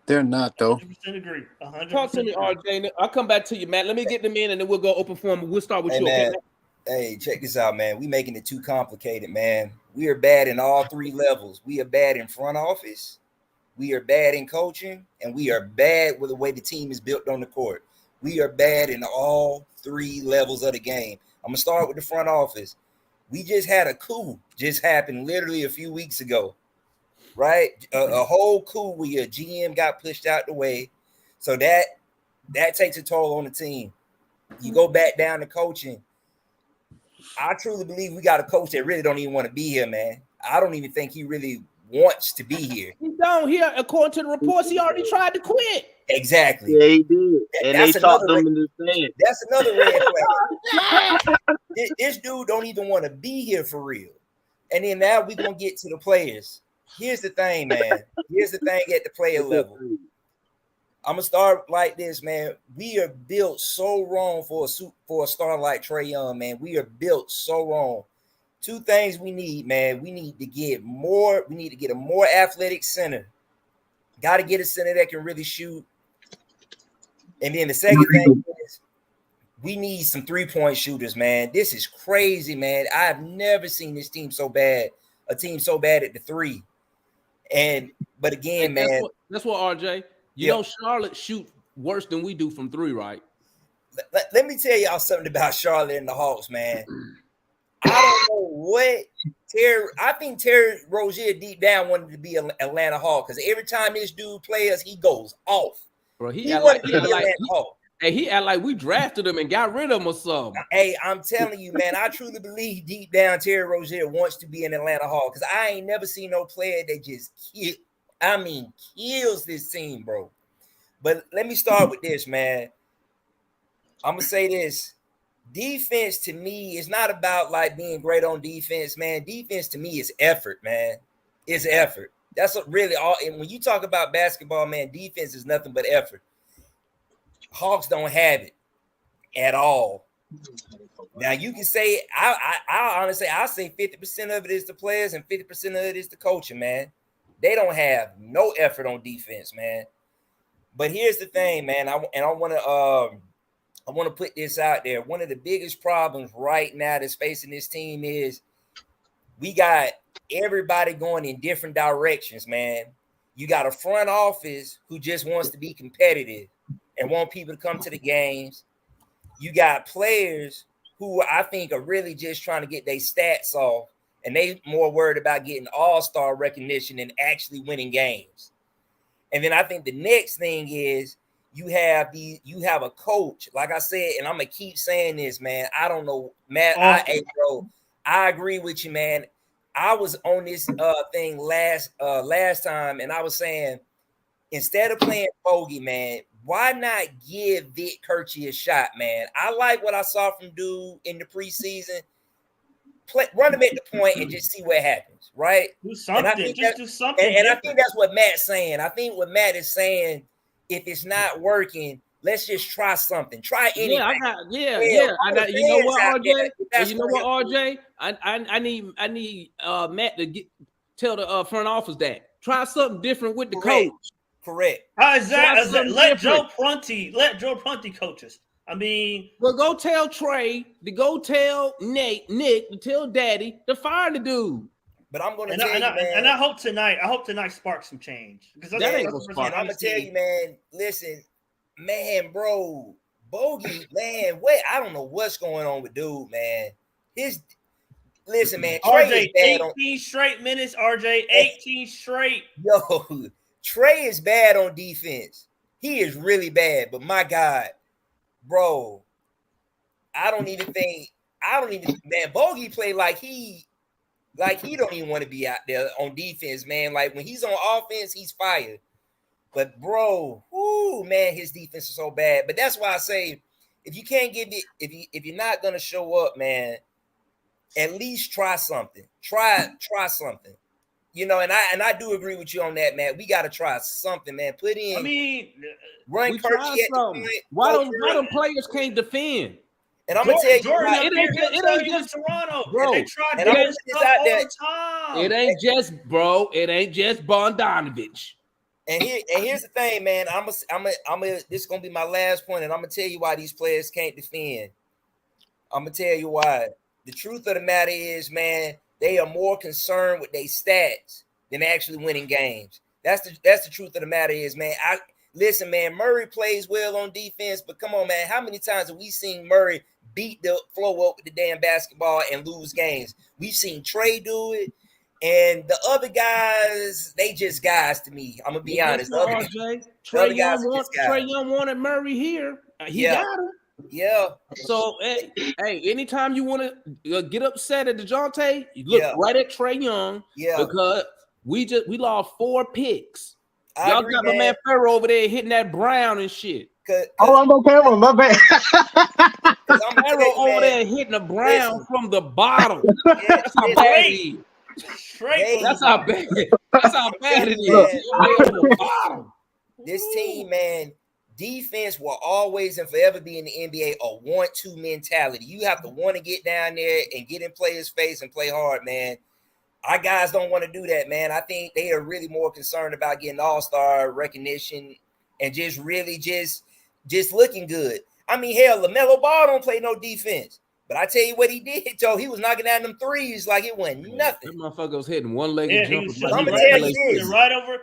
They're not, though. 100% agree. 100% Talk to me, RJ. I'll come back to you, Matt. Let me get them in, and then we'll go open forum. We'll start with you. Man. Okay? Hey, check this out, man. We making it too complicated, man. We are bad in all 3 levels. We are bad in front office, we are bad in coaching, and we are bad with the way the team is built on the court. We are bad in all 3 levels of the game. I'm going to start with the front office. We just had a coup just happened literally a few weeks ago, right? A whole coup where your GM got pushed out the way. So that takes a toll on the team. You go back down to coaching. I truly believe we got a coach that really don't even want to be here, man. I don't even think he really wants to be here. He don't here. According to the reports, he already tried to quit. Exactly. Yeah, he did. And they talked them into saying. That's another red flag. This dude don't even want to be here for real. And then now we're going to get to the players. Here's the thing, man. Here's the thing at the player level. I'm going to start like this, man. We are built so wrong for a star like Trae Young, man. We are built so wrong. 2 things we need, man. We need to get a more athletic center. Got to get a center that can really shoot. And then the second thing is we need some 3-point shooters, man. This is crazy, man. I've never seen this team so bad. A team so bad at the 3. But again, man, that's what RJ. You know, Charlotte shoot worse than we do from 3, right? Let me tell y'all something about Charlotte and the Hawks, man. I don't know what I think Terry Rozier deep down wanted to be an Atlanta Hawk because every time this dude plays, he goes off. Bro, he act like we drafted him and got rid of him or something. Hey, I'm telling you, man, I truly believe deep down Terry Rozier wants to be an Atlanta Hawk because I ain't never seen no player that just kills this team, bro. But let me start with this, man. I'm gonna say this. Defense to me is not about like being great on defense, man. Defense to me is effort, man. It's effort. That's what really all. And when you talk about basketball, man, defense is nothing but effort. Hawks don't have it at all. Now you can say I honestly I say 50% of it is the players and 50% of it is the coaching, man. They don't have no effort on defense, man. But here's the thing, man. I want to put this out there. One of the biggest problems right now that's facing this team is we got everybody going in different directions, man. You got a front office who just wants to be competitive and want people to come to the games. You got players who I think are really just trying to get their stats off, and they more worried about getting all-star recognition than actually winning games. And then I think the next thing is you have a coach, like I said, and I'm gonna keep saying this, man. I don't know, Matt. I agree with you, man. I was on this thing last time, and I was saying instead of playing bogey, man, why not give Vic Kirchie a shot, man? I like what I saw from dude in the preseason. Run him at the point and just see what happens, right? Do something. Do something. And I think that's what Matt's saying. I think what Matt is saying, if it's not working, let's just try something. Try anything. Yeah. You know what, RJ? You know what, RJ? I need Matt to tell the front office that try something different with the coach. Correct. Exactly. Let Joe Prunty coach us. I mean, well, go tell Trey, go tell Nick, to tell Daddy to fire the dude. But I'm going to tell you, man. And I hope tonight sparks some change. Because that ain't going to spark. I'm going to tell you, man, listen, man, bro, Bogey, man, I don't know what's going on with dude, man. Listen, man, Trey is bad 18 straight minutes, RJ, 18 straight. Yo, Trey is bad on defense. He is really bad, but my God, bro, I don't even, man, Bogey play like he don't even want to be out there on defense, man. Like when he's on offense, he's fired. But bro, man, his defense is so bad. But that's why I say, if you can't give it, if you're not gonna show up, man, at least try something. Try something. You know, and I do agree with you on that, man. We got to try something, man. Put in. I mean, run Kirchie at the point. Why them players can't defend? And I'm gonna tell you, it ain't just Toronto, bro. They try to get stuff all the time. It ain't just, bro. It ain't just Bogdanovich. And here's the thing, man. This is gonna be my last point, and I'm gonna tell you why these players can't defend. I'm gonna tell you why. The truth of the matter is, man, they are more concerned with their stats than actually winning games. That's the truth of the matter is, man. Listen, man, Murray plays well on defense, but come on, man. How many times have we seen Murray beat the flow up with the damn basketball and lose games? We've seen Trey do it, and the other guys, they just guys to me. I'm gonna be honest. Trey Young wanted Murray here. He got him. Yeah. So, hey, anytime you want to get upset at DeJounte, you look right at Trey Young. Yeah. Because we lost 4 picks. Y'all got my man Ferro over there hitting that Brown and shit. I'm okay with my bad. Ferro over there hitting the Brown from the bottom. That's how bad he is. That's how bad it is. This team, man. Defense will always and forever be in the NBA a 1-2 mentality. You have to want to get down there and get in players' face and play hard, man. Our guys don't want to do that, man. I think they are really more concerned about getting all-star recognition and just really just looking good. I mean, hell, LaMelo Ball don't play no defense. But I tell you what he did, Joe. He was knocking down them threes like it wasn't nothing. That motherfucker was hitting one-legged jumpers. I'm gonna tell you this: right over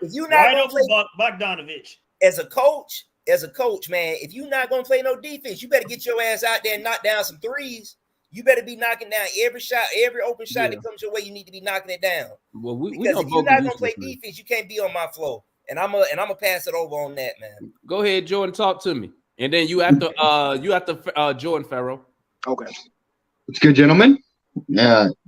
Bogdanovich. As a coach, man, if you're not gonna play no defense, you better get your ass out there and knock down some threes. You better be knocking down every shot, every open shot that comes your way. You need to be knocking it down. Well, because if you're not gonna play defense, you can't be on my floor. And I'm gonna pass it over on that, man. Go ahead, Jordan. Talk to me, and then you have to Jordan Farrell. Okay. What's good, gentlemen?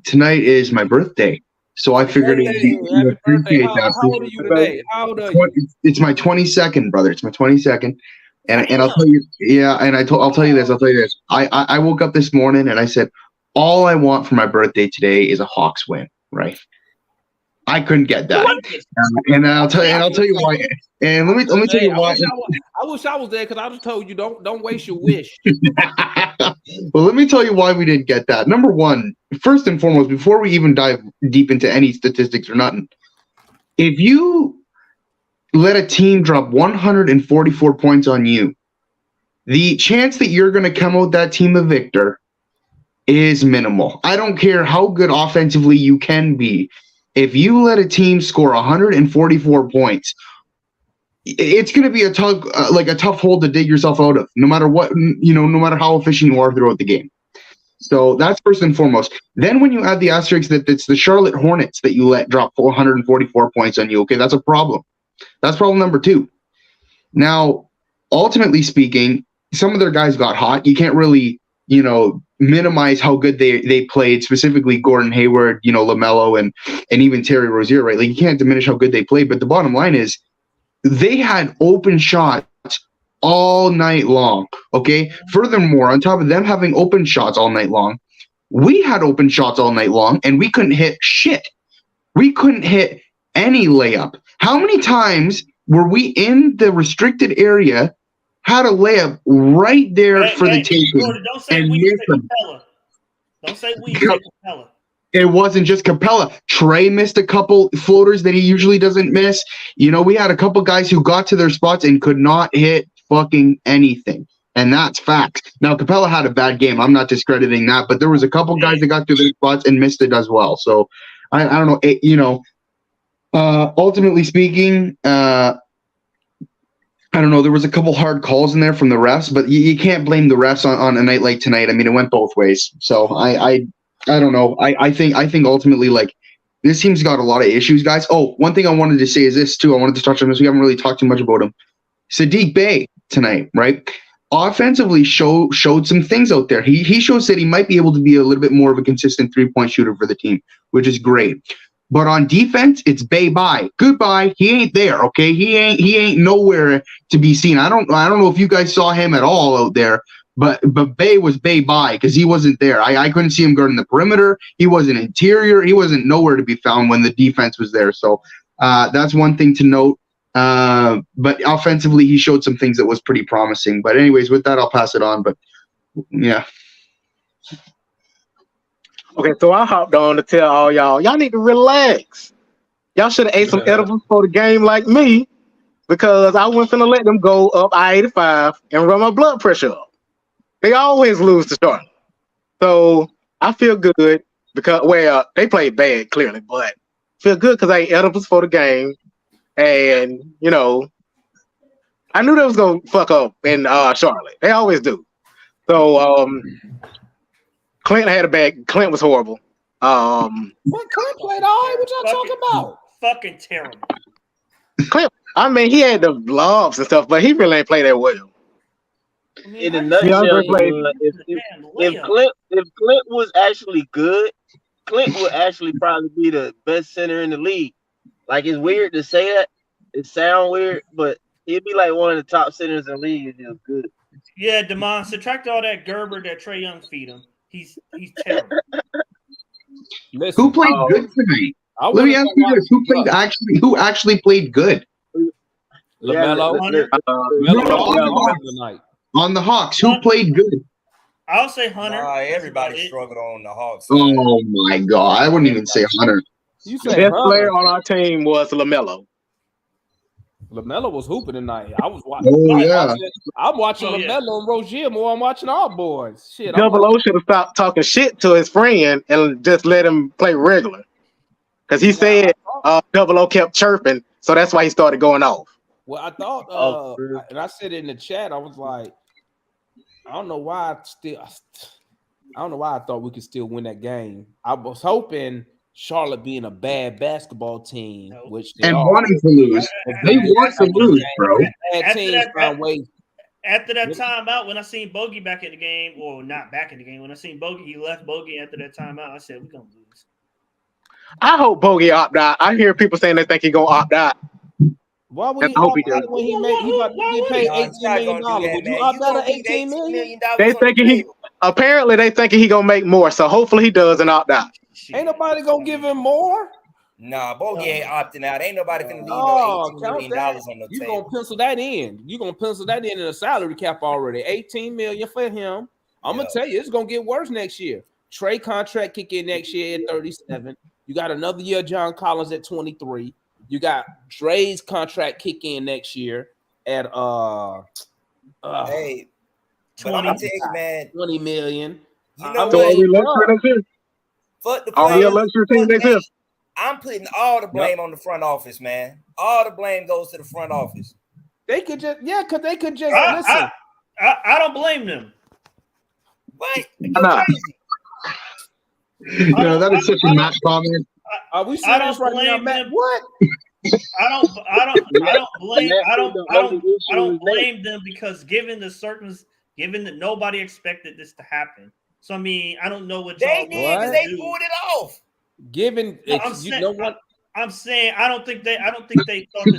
Tonight is my birthday, so I figured you appreciate that. How old are you today? How old are you? It's my 22nd, brother. It's my 22nd, and I'll tell you, I'll tell you this. I woke up this morning and I said, all I want for my birthday today is a Hawks win, right? I couldn't get that, and I'll tell you why. And let me tell you why. I wish I was there because I was told you don't waste your wish. Well, let me tell you why we didn't get that. Number one, first and foremost, before we even dive deep into any statistics or nothing, if you let a team drop 144 points on you, the chance that you're going to come out that team a victor is minimal. I don't care how good offensively you can be. If you let a team score 144 points, it's going to be a tough hole to dig yourself out of, no matter what, no matter how efficient you are throughout the game. So that's first and foremost. Then when you add the asterisk that it's the Charlotte Hornets that you let drop 444 points on you, okay, that's a problem. That's problem number two. Now, ultimately speaking, some of their guys got hot. You can't really, minimize how good they played, specifically Gordon Hayward, LaMelo, and even Terry Rozier, right? Like, you can't diminish how good they played, but the bottom line is they had open shots all night long, okay? Furthermore, on top of them having open shots all night long, we had open shots all night long, and we couldn't hit shit. We couldn't hit any layup. How many times were we in the restricted area, had a layup right there for the taking? Don't say we say Capella. Don't say we say Capella. It wasn't just Capella. Trey missed a couple floaters that he usually doesn't miss. We had a couple guys who got to their spots and could not hit fucking anything. And that's fact. Now, Capella had a bad game. I'm not discrediting that, but there was a couple guys that got to their spots and missed it as well. So I don't know. Ultimately speaking, I don't know. There was a couple hard calls in there from the refs, but you can't blame the refs on a night like tonight. I mean, it went both ways. So I don't know. I think ultimately, like, this team's got a lot of issues, guys. Oh, one thing I wanted to say is this too. I wanted to touch on this. We haven't really talked too much about him. Sadiq Bey tonight, right? Offensively showed some things out there. He shows that he might be able to be a little bit more of a consistent 3-point shooter for the team, which is great. But on defense, it's Bey bye. Goodbye. He ain't there, okay? He ain't nowhere to be seen. I don't know if you guys saw him at all out there, but Bey was Bey bye because he wasn't there. I couldn't see him guarding the perimeter. He wasn't interior. He wasn't nowhere to be found when the defense was there. So that's one thing to note. But offensively, he showed some things that was pretty promising. But anyways, with that, I'll pass it on. But yeah. Okay, so I hopped on to tell all y'all need to relax. Y'all should have ate some edibles for the game like me, because I wasn't finna let them go up I-85 and run my blood pressure up. They always lose to Charlotte. So I feel good because, they played bad, clearly, but feel good because I ate edibles for the game. And, I knew they was going to fuck up in Charlotte. They always do. So, Clint had a bad. Clint was horrible. What Clint played all right? What y'all talking about? Fucking terrible. Clint, I mean, he had the lobs and stuff, but he really ain't played that well. In a nutshell, if Clint was actually good, Clint would actually probably be the best center in the league. Like, it's weird to say that. It sounds weird, but he'd be like one of the top centers in the league if he was good. Yeah, Damon, subtract all that Gerber that Trae Young feed him. He's terrible. Listen, who played good tonight? Let me ask you this: Who actually played good? LaMelo. On the Hawks, who played good? I'll say Hunter. Everybody struggled on the Hawks. Oh my God! I wouldn't even say Hunter. The best player on our team was LaMelo. LaMelo was hooping tonight. I was watching. I'm watching LaMelo and Rozier more. I'm watching our boys. Shit, Double O should have stopped talking shit to his friend and just let him play regular. Because he said Double O kept chirping, so that's why he started going off. Well, I thought, and I said it in the chat. I was like, I don't know why I thought we could still win that game. I was hoping Charlotte being a bad basketball team, which they are, wanting to lose. They want to lose, bro. After that timeout, when I seen Bogey back in the game, or not back in the game, when I seen Bogey, he left Bogey after that timeout. I said, we're going to lose. I hope Bogey opt out. I hear people saying they think he's going to opt out. Why would he opt out when he about to get paid $18 million? Would you opt out of $18 million? They thinking apparently they thinking he going to make more, so hopefully he does and opt out. Ain't nobody going to give him more? Nah, Bogey ain't opting out. Ain't nobody finna leave no $18 million on the you table. Gonna pencil that in. You gonna pencil that in a salary cap already. $18 million for him. I'm gonna tell you, it's gonna get worse next year. Trey contract kick in next year at 37. You got another year, John Collins at 23. You got Dre's contract kick in next year at hey, 20 man, 20 million. You know what? Fuck the players. I'm putting all the blame on the front office, man. All the blame goes to the front office. They could just, because they could just listen. I don't blame them. What? That is such a Matt comment. Are we serious right now, Matt? What? I don't blame them because given that nobody expected this to happen. So I mean, I don't know what they did because they pulled it off. I'm saying I don't think they thought that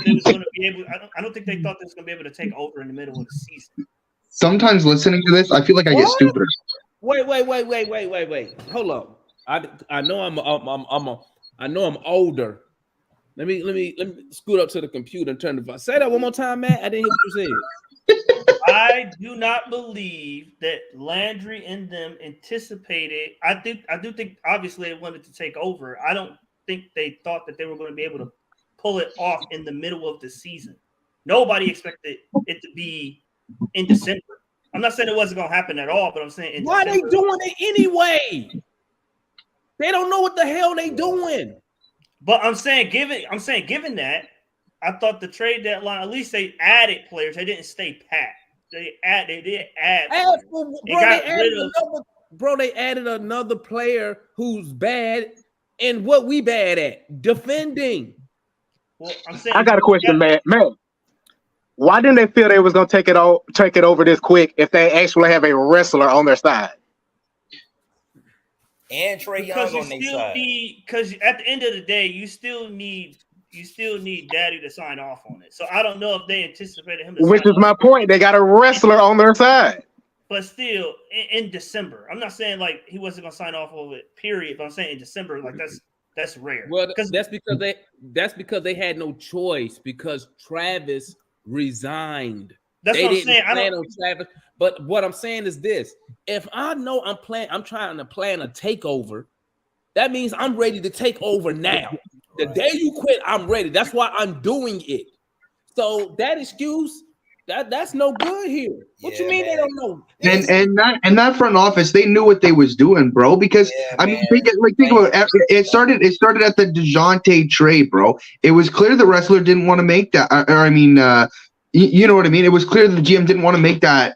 they was going to be able. I don't think they thought they was going to be able to take over in the middle of the season. Sometimes listening to this, I feel like I get stupider. Wait. Hold up. I know I'm older. Let me scoot up to the computer and turn the volume. Say that one more time, Matt. I didn't hear what you said. I do not believe that Landry and them anticipated. I do think obviously they wanted to take over. I don't think they thought that they were going to be able to pull it off in the middle of the season. Nobody expected it to be in December. I'm not saying it wasn't going to happen at all, but I'm saying why are they doing it anyway? They don't know what the hell they doing. But I'm saying given that, I thought the trade deadline, at least they added players. They didn't stay pat. They did add. They added another player who's bad, and what we bad at defending. Well, I'm saying I got a question, man. Why didn't they feel they was gonna take it over this quick if they actually have a wrestler on their side? And Trey Young on their side. Because at the end of the day, you still need Daddy to sign off on it. So I don't know if they anticipated him. Which is my point. They got a wrestler on their side. But still, in December, I'm not saying like he wasn't gonna sign off of it. Period. But I'm saying in December, like that's rare. Well, that's because they had no choice because Travis resigned. That's what I'm saying. I don't on Travis. But what I'm saying is this: if I know I'm trying to plan a takeover, that means I'm ready to take over now. The day you quit, I'm ready. That's why I'm doing it. So that excuse, that's no good here. What you mean they don't know? And that front office, they knew what they was doing, bro. Because think about it. It started at the DeJounte trade, bro. It was clear the wrestler didn't want to make that. You know what I mean? It was clear the GM didn't want to make that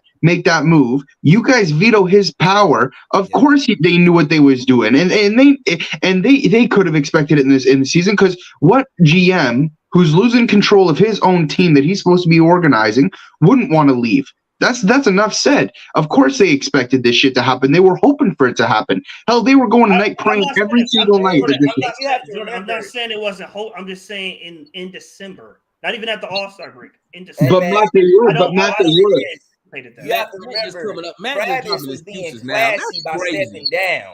move. You guys veto his power. Of course, they knew what they was doing, and they could have expected it in the season. Because what GM who's losing control of his own team that he's supposed to be organizing wouldn't want to leave? That's enough said. Of course, they expected this shit to happen. They were hoping for it to happen. Hell, they were going to night praying every single night. I'm not saying it wasn't hope. I'm just saying in December, not even at the All-Star break. In December, but Matt, they were. You have to remember, Travis was being classy by stepping down.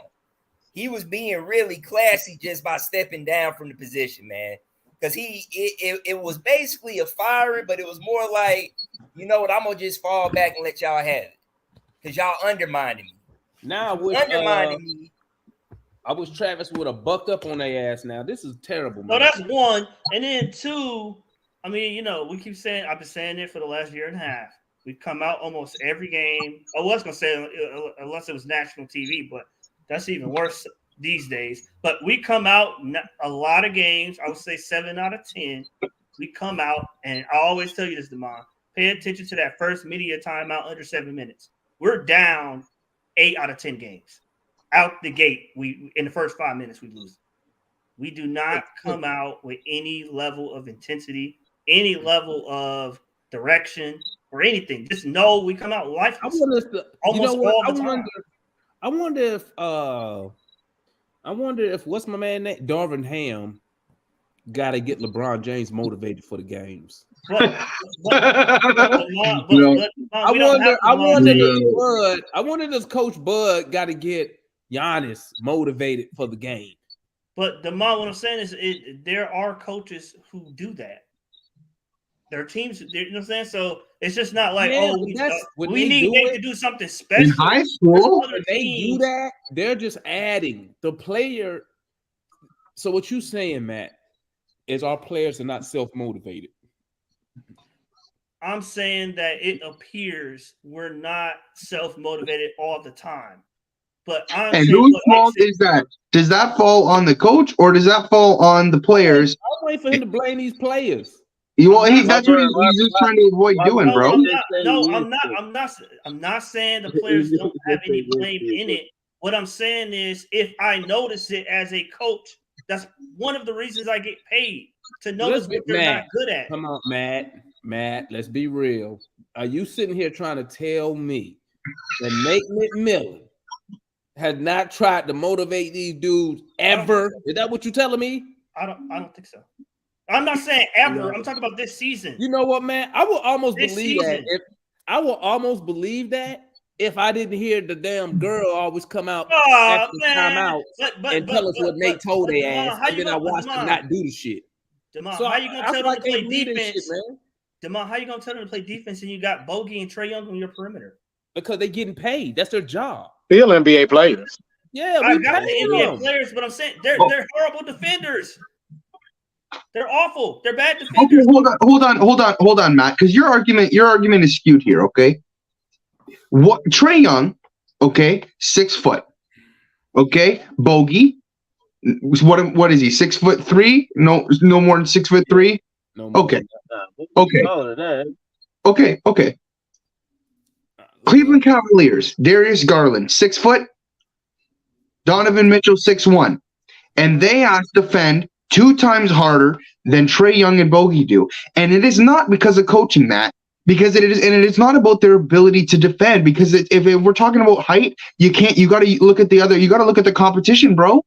He was being really classy just by stepping down from the position, man. Because it was basically a firing, but it was more like, you know what, I'm going to just fall back and let y'all have it. Because y'all undermined me. Now, I wish Travis would have bucked up on their ass now. This is terrible, man. So that's one. And then two, I mean, you know, we keep saying I've been saying it for the last year and a half. We come out almost every game. I was gonna say unless it was national TV, but that's even worse these days. But we come out a lot of games. I would say 7 out of 10. We come out, and I always tell you this, Damon. Pay attention to that first media timeout under 7 minutes. We're down 8 out of 10 games. Out the gate, we in the first 5 minutes we lose. We do not come out with any level of intensity, any level of direction, or anything. Just know we come out lifeless. I wonder if what's my man name? Darvin Ham got to get LeBron James motivated for the games. I wonder if Coach Bud got to get Giannis motivated for the game. But what I'm saying is, there are coaches who do that. There are teams, you know what I'm saying? So it's just not like, we need Nate to do something special. In high school, when they do that, they're just adding the player. So what you saying, Matt, is our players are not self-motivated. I'm saying that it appears we're not self-motivated all the time. But and whose fault is that? Does that fall on the coach or does that fall on the players? I'm waiting for him to blame these players. That's what he's just trying to avoid doing, bro. I'm not saying the players don't have any blame in it. What I'm saying is, if I notice it as a coach, that's one of the reasons I get paid, to notice what they're not good at. Come on, Matt, let's be real. Are you sitting here trying to tell me that Nate McMillan has not tried to motivate these dudes ever? Is that what you're telling me? I don't think so. I'm not saying ever. I'm talking about this season. You know what, man? I will almost believe that. If I didn't hear the damn girl always come out after time out and tell us what Nate told their ass, and then I watched them not do the shit. Demond, how you gonna tell them to play defense? Demond, how you gonna tell them to play defense and you got Bogey and Trae Young on your perimeter? Because they're getting paid. That's their job. Still NBA players. Yeah, I got the NBA players, but I'm saying they're horrible defenders. They're awful. They're bad defenders. Okay, hold on, Matt, because your argument is skewed here. Okay, what Trae Young? Okay, 6 foot. Okay, Bogey. What is he? 6'3"? No more than 6'3". No. Okay. Okay. Cleveland Cavaliers. Darius Garland, 6 foot. Donovan Mitchell, 6'1", and they have to defend 2 times harder than Trae Young and Bogey do. And it is not because of coaching, Matt, because it is not about their ability to defend. Because if we're talking about height, you got to look at the competition, bro.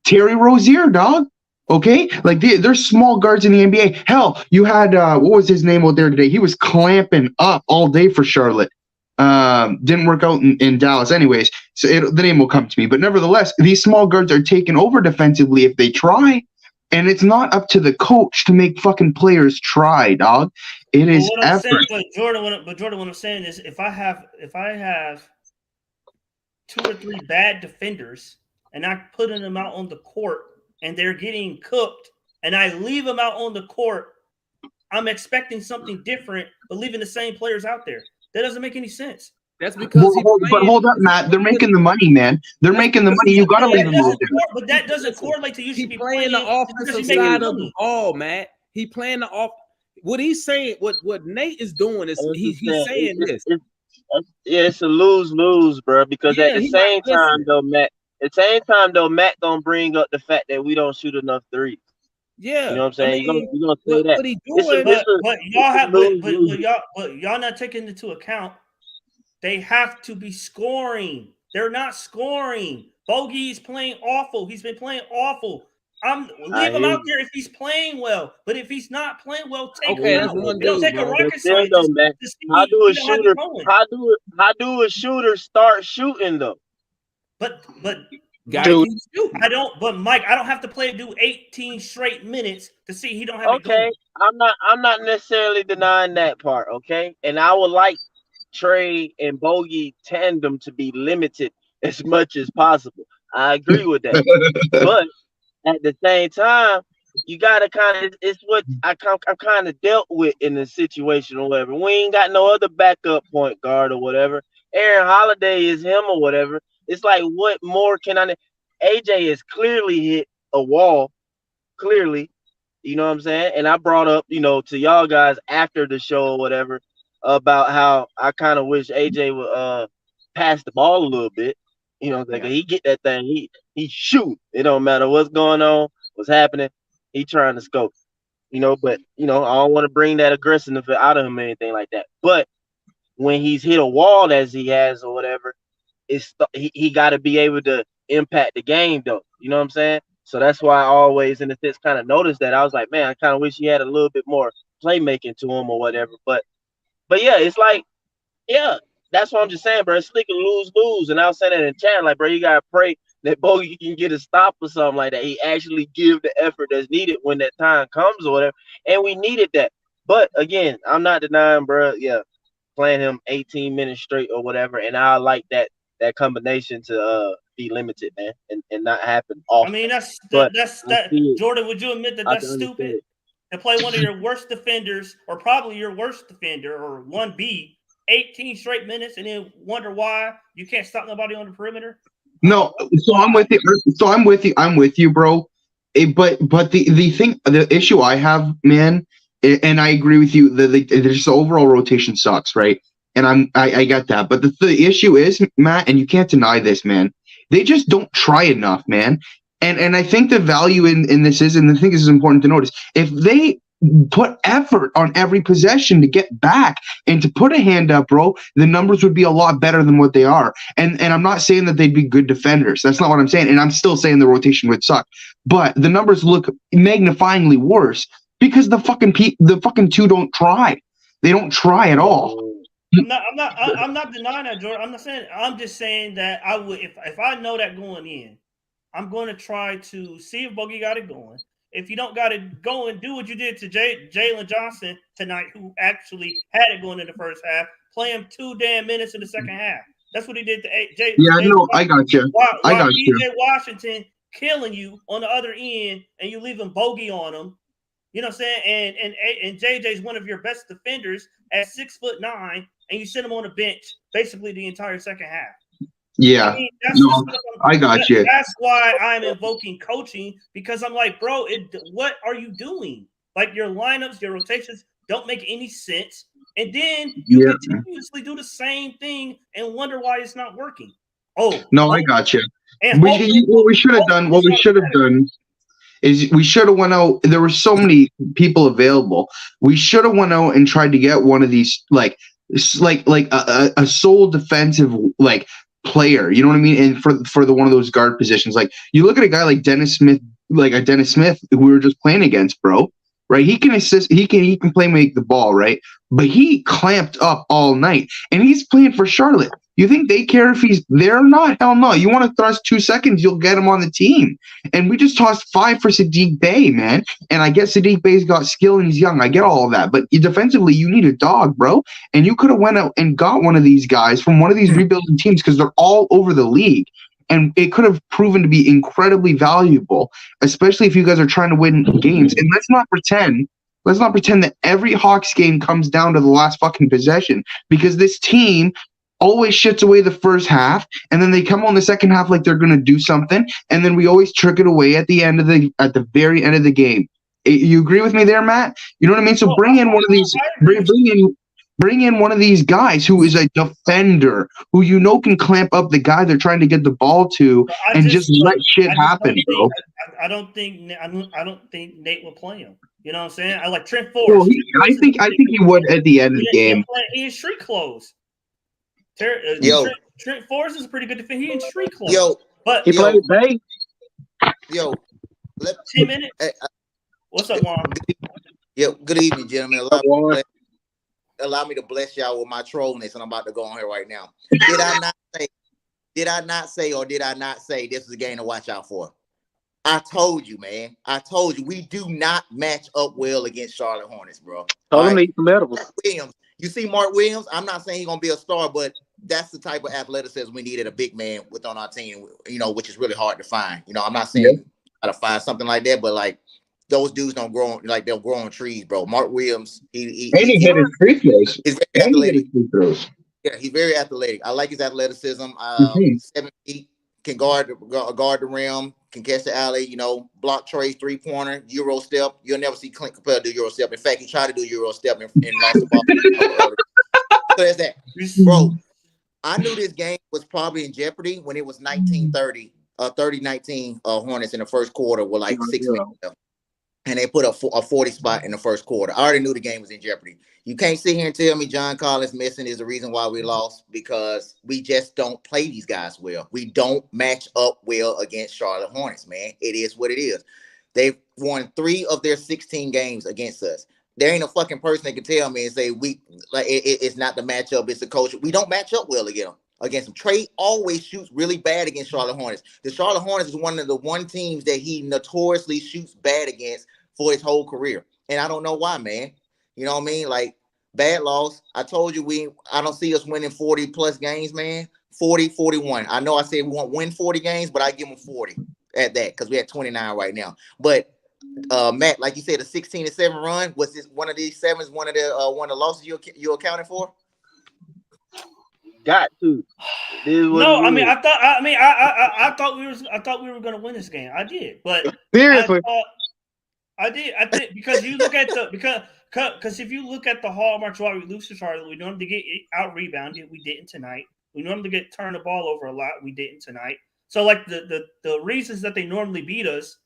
Terry Rozier, dog. Okay, like they're small guards in the NBA. Hell, you had what was his name out there today? He was clamping up all day for Charlotte. Didn't work out in Dallas anyways, so the name will come to me. But nevertheless, these small guards are taking over defensively if they try, and it's not up to the coach to make fucking players try, dog. It is effort. Jordan, what I'm saying is, if I have 2 or 3 bad defenders and I putting them out on the court and they're getting cooked, and I leave them out on the court, I'm expecting something different, but leaving the same players out there. That doesn't make any sense. That's because but hold up, Matt. They're making the money, man. They're making the money. You got to leave them out there. But that doesn't correlate to you should be playing the offensive side of the ball, Matt. He playing the off. What he's saying, what Nate is doing is he's saying this. It's a lose-lose, bro. Because at the same time, though, Matt gonna bring up the fact that we don't shoot enough threes. Yeah, you know what I'm saying. You're gonna say that. What he doing? But y'all not taking into account. They have to be scoring. They're not scoring. Bogey's playing awful. He's been playing awful. Leave him out there if he's playing well. But if he's not playing well, take him out. It don't take a rocket scientist to see how do a shooter start shooting though? But I don't. But Mike, I don't have to do 18 straight minutes to see he don't have. Okay, I'm not necessarily denying that part. Okay, and I would like Trae and Bogey tandem to be limited as much as possible. I agree with that. But at the same time, you gotta kind of, it's what I'm kind of dealt with in the situation or whatever. We ain't got no other backup point guard or whatever. Aaron Holiday is him or whatever. It's like, what more can I? AJ has clearly hit a wall, clearly. You know what I'm saying? And I brought up, to y'all guys after the show or whatever about how I kind of wish AJ would pass the ball a little bit. Like he get that thing, he shoot. It don't matter what's going on, what's happening. He trying to scope. But I don't want to bring that aggressiveness out of him or anything like that. But when he's hit a wall as he has or whatever, he got to be able to impact the game though. You know what I'm saying? So that's why I always, in a sense, kind of noticed that. I was like, man, I kind of wish he had a little bit more playmaking to him or whatever. But yeah, it's like, yeah, that's what I'm just saying, bro. It's slick and lose. And I was saying that in chat, like, bro, you gotta pray that Bogey can get a stop or something like that. He actually give the effort that's needed when that time comes or whatever. And we needed that. But again, I'm not denying, bro. Yeah, playing him 18 minutes straight or whatever. And I like that combination to be limited, man, and not happen often. I mean, that's Jordan, would you admit that that's stupid? To play one of your worst defenders, or probably your worst defender, or 1B, 18 straight minutes, and then wonder why you can't stop nobody on the perimeter? No, so I'm with you. I'm with you, bro. But the issue I have, man, and I agree with you. The overall rotation sucks, right? And I get that. But the issue is, Matt, and you can't deny this, man. They just don't try enough, man. And I think the value in this is, and I think this is important to notice, if they put effort on every possession to get back and to put a hand up, bro, the numbers would be a lot better than what they are. And I'm not saying that they'd be good defenders. That's not what I'm saying. And I'm still saying the rotation would suck. But the numbers look magnifyingly worse because the fucking two don't try. They don't try at all. I'm not denying that, Jordan. I'm just saying that I would, if I know that going in, I'm going to try to see if Bogey got it going. If you don't got it going, do what you did to Jalen Johnson tonight, who actually had it going in the first half. Play him 2 damn minutes in the second half. That's what he did to Jalen. Yeah, no, I got you. I got you. PJ Washington killing you on the other end, and you leaving Bogey on him. You know what I'm saying? And JJ's one of your best defenders at 6'9", and you sit him on the bench basically the entire second half. Yeah, I mean, I got you. That's why I'm invoking coaching, because I'm like, bro, what are you doing? Like, your lineups, your rotations don't make any sense, and then you continuously do the same thing and wonder why it's not working. I got you. What we should have done is we should have went out. There were so many people available. We should have went out and tried to get one of these like a sole defensive player, you know what I mean? And for one of those guard positions, like you look at a guy like Dennis Smith, who we were just playing against, bro, right? He can assist, he can make the ball, right? But he clamped up all night, and he's playing for Charlotte. You think they care if he's there or not? Hell no. You want to thrust 2 seconds, you'll get him on the team. And we just tossed 5 for Sadiq Bey, man. And I guess Sadiq Bey's got skill and he's young. I get all of that. But defensively, you need a dog, bro. And you could have went out and got one of these guys from one of these rebuilding teams, because they're all over the league. And it could have proven to be incredibly valuable, especially if you guys are trying to win games. And let's not pretend that every Hawks game comes down to the last fucking possession, because this team always shits away the first half, and then they come on the second half like they're going to do something, and then we always trick it away at the very end of the game. You agree with me there, Matt? You know what I mean? So bring in one of these, bring in one of these guys who is a defender, who can clamp up the guy they're trying to get the ball to, and just let shit happen, bro. I don't think Nate will play him. You know what I'm saying? I like Trent Forrest. Well, I think he would at the end of the game. He in street clothes. Trent Forrest is a pretty good defender. He in street clothes. But he plays Bay. 10 minutes. What's up, Juan? Good evening, gentlemen. Allow me to bless y'all with my trollness, and I'm about to go on here right now. Did I not say this is a game to watch out for? I told you, man. We do not match up well against Charlotte Hornets, bro. Told him to eat some edibles. Williams. You see Mark Williams? I'm not saying he's going to be a star, but that's the type of athleticism we needed a big man with on our team, which is really hard to find. I'm not saying how to find something like that, but those dudes don't grow like they'll grow on trees, bro. Mark Williams, he hit his free throws. He's very athletic. Yeah, he's very athletic. I like his athleticism. 7 feet, can guard the rim, can catch the alley. You know, block Trey's 3-pointer, Euro step. You'll never see Clint Capella do Euro step. In fact, he tried to do Euro step and lost the ball. So there's that, bro. I knew this game was probably in jeopardy when it was 30-19 Hornets in the first quarter with like 6 minutes left. And they put a 40 spot in the first quarter. I already knew the game was in jeopardy. You can't sit here and tell me John Collins missing is the reason why we lost, because we just don't play these guys well. We don't match up well against Charlotte Hornets, man. It is what it is. They've won 3 of their 16 games against us. There ain't a fucking person that can tell me and say it's not the matchup, it's the coach. We don't match up well against them. Trey always shoots really bad against Charlotte Hornets. The Charlotte Hornets is one of the teams that he notoriously shoots bad against for his whole career. And I don't know why, man. You know what I mean? Like, bad loss. I told you I don't see us winning 40 plus games, man. 40, 41. I know I said we won't win 40 games, but I give them 40 at that because we at 29 right now. But Matt, like you said, a 16-7 run, was this one of these sevens, one of the losses you accounted for? Got to. No, I mean, I thought we were going to win this game. I did, but seriously, I did because you look at because if you look at the hallmarks why we lose to Charlotte, we normally get out rebounded. We didn't tonight. We normally get turned the ball over a lot. We didn't tonight. So like the reasons that they normally beat us,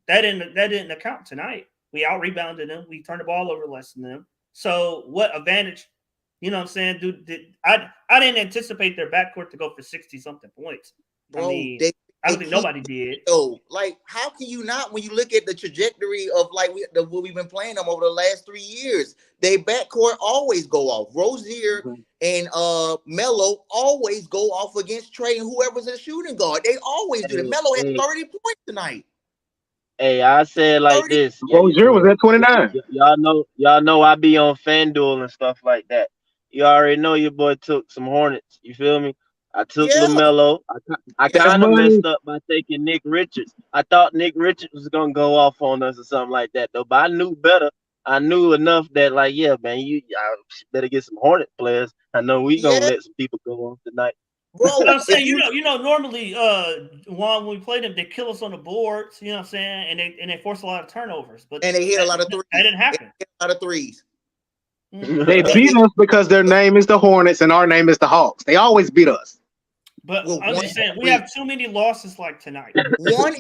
that didn't account tonight. We out rebounded them. We turned the ball over less than them. So what advantage? You know what I'm saying, dude? I didn't anticipate their backcourt to go for 60-something points. Bro, I mean, I don't think nobody did. So, like, how can you not, when you look at the trajectory of like what we've been playing them over the last 3 years, they backcourt always go off. Rozier and Melo always go off against Trey and whoever's a shooting guard. They always do that. Melo had 30 points tonight. Hey, I said like this. Rozier was at 29. Y'all know I be on FanDuel and stuff like that. You already know your boy took some Hornets. You feel me? I took LaMelo. I kind of messed up by taking Nick Richards. I thought Nick Richards was gonna go off on us or something like that, though. But I knew better. I knew enough that, like, yeah, man, I better get some Hornet players. I know we gonna let some people go on tonight. Bro, I'm saying, you know, normally, when we play them, they kill us on the boards. You know what I'm saying? And they force a lot of turnovers. But they hit a lot of threes. That didn't happen. They hit a lot of threes. They beat us because their name is the Hornets and our name is the Hawks. They always beat us. But I'm just saying, we have too many losses like tonight. 1-3,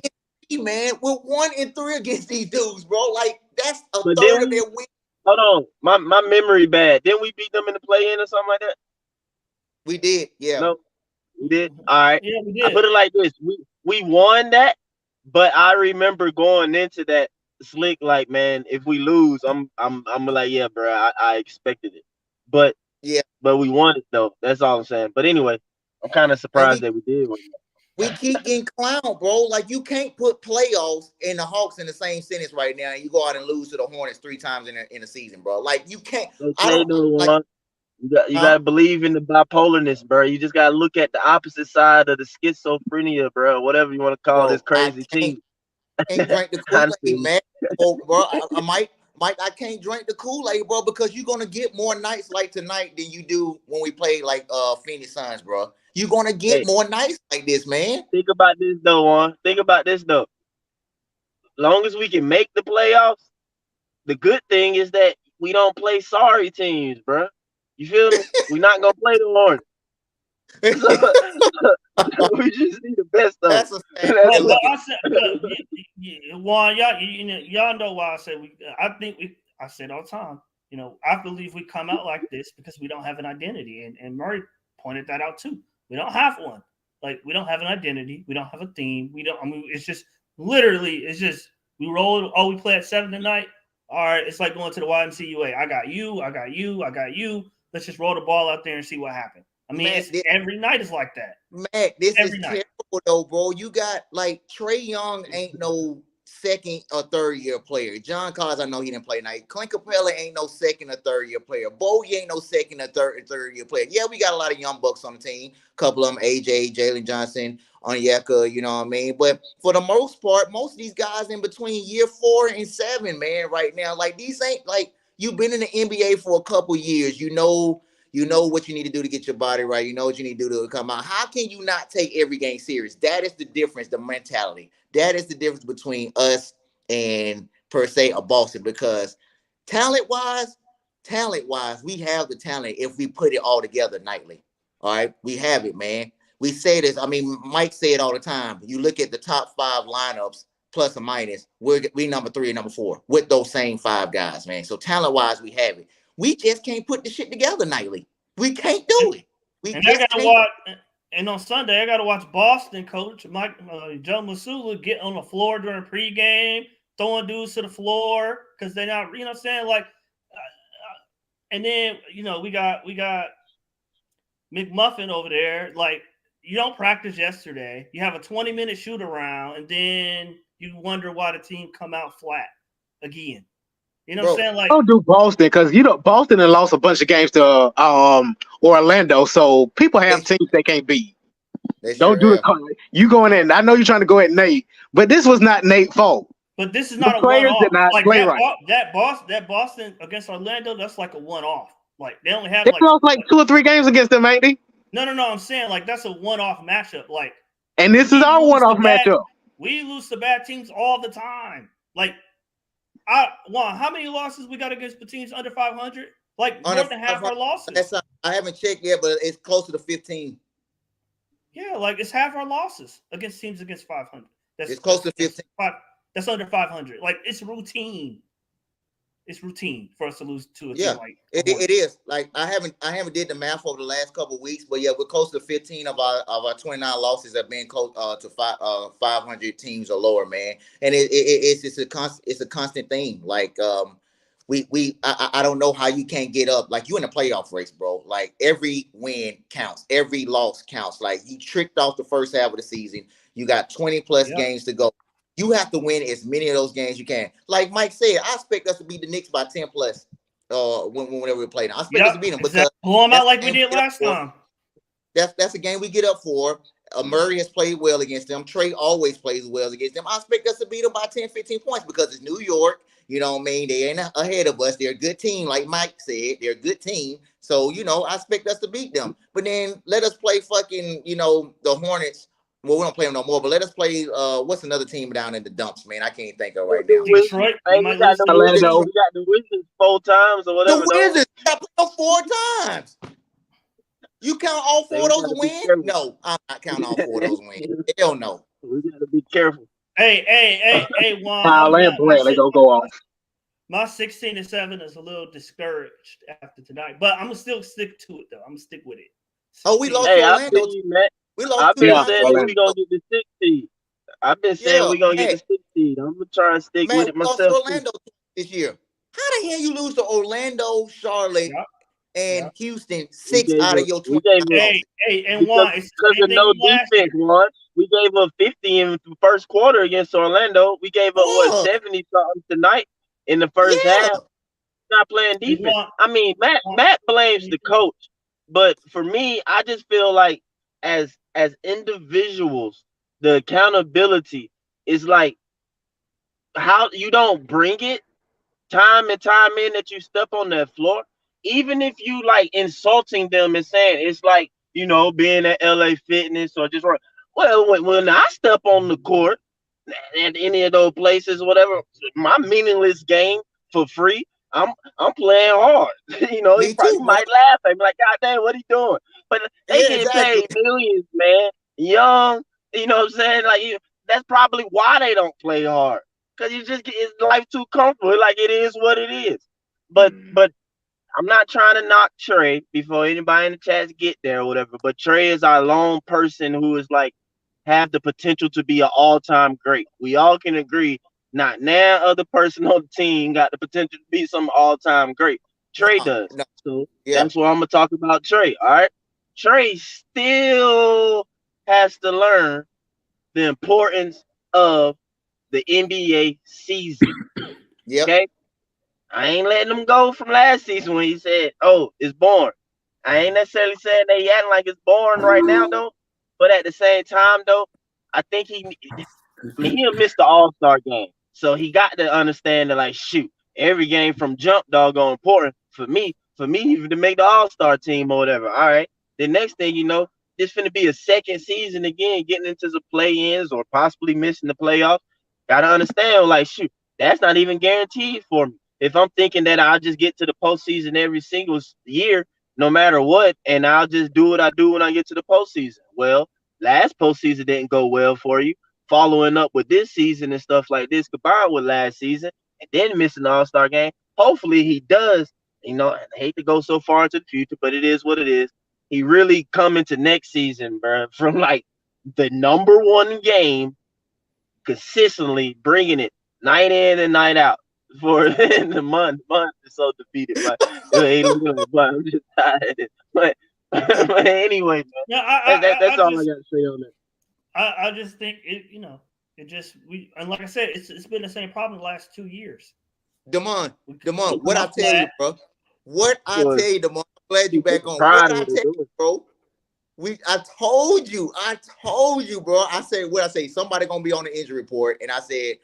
man. We're 1-3 against these dudes, bro. Like, that's a third of their win. Hold on, my memory bad. Didn't we beat them in the play-in or something like that? We did, yeah. No, we did. All right. Yeah, we did. I put it like this: we won that, but I remember going into that slick like, man, if we lose, I'm like, yeah, bro, I expected it, but we won it though. That's all I'm saying. But anyway, I'm kind of surprised that we did. We keep getting clowned, bro. Like, you can't put playoffs and the Hawks in the same sentence right now, and you go out and lose to the Hornets 3 times in a season, bro. Like, you can't. You gotta believe in the bipolarness, bro. You just gotta look at the opposite side of the schizophrenia, bro. Whatever you want to call this crazy team. I can't drink the Kool-Aid, man. Oh, bro, Mike, I can't drink the Kool-Aid, bro, because you're gonna get more nights like tonight than you do when we play like Phoenix Suns, bro. You're gonna get more nights like this, man. Think about this though, Juan. Think about this though. Long as we can make the playoffs, the good thing is that we don't play sorry teams, bro. You feel me? We're not gonna play the Hornets. We just need the best of it. Juan, y'all know why I said I said all the time, you know, I believe we come out like this because we don't have an identity. And Murray pointed that out too. We don't have one. Like, we don't have an identity. We don't have a theme. It's just literally, we roll. Oh, we play at 7 tonight. All right. It's like going to the YMCA. I got you. I got you. I got you. Let's just roll the ball out there and see what happens. I mean, every night is like that. Matt, this is terrible though, bro. You got like Trae Young ain't no second or third year player. John Collins, I know he didn't play tonight. Clint Capella ain't no second or third year player. Bogey ain't no second or third year player. Yeah, we got a lot of young bucks on the team. A couple of them, AJ, Jalen Johnson, Onyeka, you know what I mean? But for the most part, most of these guys in between year 4 and 7, man, right now, like these ain't like you've been in the NBA for a couple years. You know what you need to do to get your body right. You know what you need to do to come out. How can you not take every game serious? That is the difference, the mentality. That is the difference between us and, per se, a Boston. Because talent-wise, we have the talent if we put it all together nightly. All right? We have it, man. We say this. I mean, Mike say it all the time. You look at the top 5 lineups, plus or minus, we number 3 and number 4 with those same 5 guys, man. So talent-wise, we have it. We just can't put the shit together nightly. We can't do it. And on Sunday, I got to watch Boston coach Joe Mazzulla get on the floor during pregame, throwing dudes to the floor because they're not, you know what I'm saying? Like, and then, you know, we got McMuffin over there. Like, you don't practice yesterday. You have a 20-minute shoot around, and then you wonder why the team come out flat again. You know what I'm saying? Like, don't do Boston because Boston had lost a bunch of games to Orlando, so people have teams they can't beat. Don't do it. You going in? I know you're trying to go at Nate, but this was not Nate's fault. But this is not the a one-off. Did not like play that, right. that Boston against Orlando, that's like a one-off. Like they only have lost like 2 or 3 games against them, ain't they? No. I'm saying like that's a one-off matchup. Like, and this is our one-off matchup. We lose to bad teams all the time. Like, how many losses we got against the teams under 500? Like more than half our losses. I haven't checked yet, but it's closer to 15. Yeah, like it's half our losses against teams against 500. It's close to 15. That's under 500. Like it's routine. It's routine for us to lose to a team like it is. Like I haven't did the math over the last couple of weeks, but yeah, we're close to 15 of our 29 losses have been close to 500 teams or lower, man. And it's a constant thing. Like I don't know how you can't get up. Like you in a playoff race, bro. Like every win counts, every loss counts. Like you tricked off the first half of the season. You got 20 plus games to go. You have to win as many of those games you can. Like Mike said, I expect us to beat the Knicks by 10 plus whenever we play them. I expect us to beat them because blow them out like we did last time. That's a game we get up for. Murray has played well against them. Trey always plays well against them. I expect us to beat them by 10, 15 points because it's New York. You know what I mean? They ain't ahead of us. They're a good team, like Mike said. They're a good team. So, you know, I expect us to beat them. But then let us play fucking, you know, the Hornets. Well, we don't play them no more, but let us play, what's another team down in the dumps, man? I can't think of right now. Detroit. We got the Wizards 4 times or whatever. The Wizards got played 4 times. You count all 4 of those wins? No, I'm not counting all 4 of those wins. Hell no. We got to be careful. Hey, Juan. They go off. My 16-7 is a little discouraged after tonight, but I'm gonna still stick to it though. I'm gonna stick with it. Oh, we lost to Orlando. I've been saying we're gonna get the 6 seed. I've been saying we're gonna get the 6 seed. I'm gonna try and stick with it myself. We lost to Orlando this year. How the hell you lose to Orlando, Charlotte, and Houston 6 out of your 20? Hey, and Juan, it's because of no defense. Juan, we gave up 50 in the first quarter against Orlando. We gave up 70 something tonight in the first half. Not playing defense. I mean, Matt blames the coach, but for me, I just feel like as individuals, the accountability is like how you don't bring it time and time in that you step on that floor. Even if you like insulting them and saying it's like, you know, being at LA Fitness or just well, when I step on the court at any of those places, whatever, my meaningless game for free, I'm playing hard. You know, he might laugh and be like, God damn, what he doing? But they get paid millions, man. Young, you know what I'm saying? Like that's probably why they don't play hard. Because you just it's life too comfortable. Like it is what it is. But I'm not trying to knock Trey before anybody in the chats get there or whatever. But Trey is our lone person who is like have the potential to be an all-time great. We all can agree. Not now other person on the team got the potential to be some all-time great. Trey does. So that's what I'm gonna talk about Trey. All right. Trey still has to learn the importance of the NBA season. Yep. Okay, I ain't letting him go from last season when he said, "Oh, it's boring." I ain't necessarily saying they acting like it's boring right now though, but at the same time though, I think he'll miss the All-Star game, so he got to understand that like shoot, every game from jump doggone important for me even to make the All-Star team or whatever. All right, the next thing you know, this finna be a second season again, getting into the play-ins or possibly missing the playoffs. Gotta understand like shoot, that's not even guaranteed for me. If I'm thinking that I'll just get to the postseason every single year, no matter what, and I'll just do what I do when I get to the postseason. Well, last postseason didn't go well for you. Following up with this season and stuff like this, combined with last season, and then missing the All-Star game. Hopefully he does. You know, I hate to go so far into the future, but it is what it is. He really come into next season, bro, from like the number one game, consistently bringing it night in and night out. For the month is so defeated, but I'm just tired. But anyway, man, Yeah, that's all I got to say on that. I just think it, and like I said, it's been the same problem the last 2 years. Damon, what I tell you, bro? What I tell you, Damon, I'm glad you back on. What I tell you, bro? I told you, bro. I said, somebody gonna be on the injury report, and I said,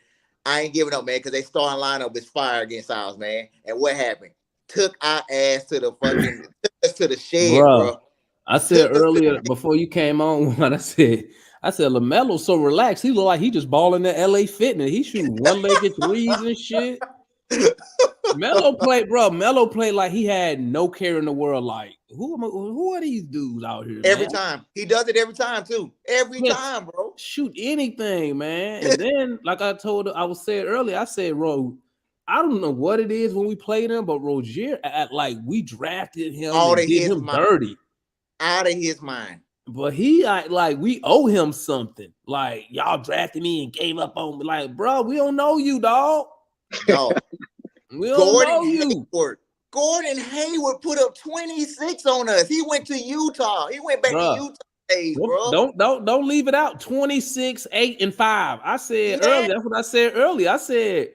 I ain't giving up, man, because they starting lineup is fire against ours, man. And what happened? Took our ass to the fucking to the shed, bro. I said earlier before you came on when I said LaMelo's so relaxed. He look like he just balling the LA Fitness. He shooting one-legged threes and shit. Melo played like he had no care in the world. Like, who are these dudes out here? Every time. He does it every time, too. Every time, bro. Shoot anything, man. And then, like I said earlier, I said, bro, I don't know what it is when we played him, but Rozier, like we drafted him and did him dirty. Out of his mind. But he like we owe him something. Like, y'all drafted me and gave up on me. Like, bro, we don't know you, dog. No. We don't know you. Gordon Hayward put up 26 on us. He went to Utah. He went back to Utah days, bro. Don't leave it out. 26, 8, and 5. I said earlier. That's what I said earlier. I said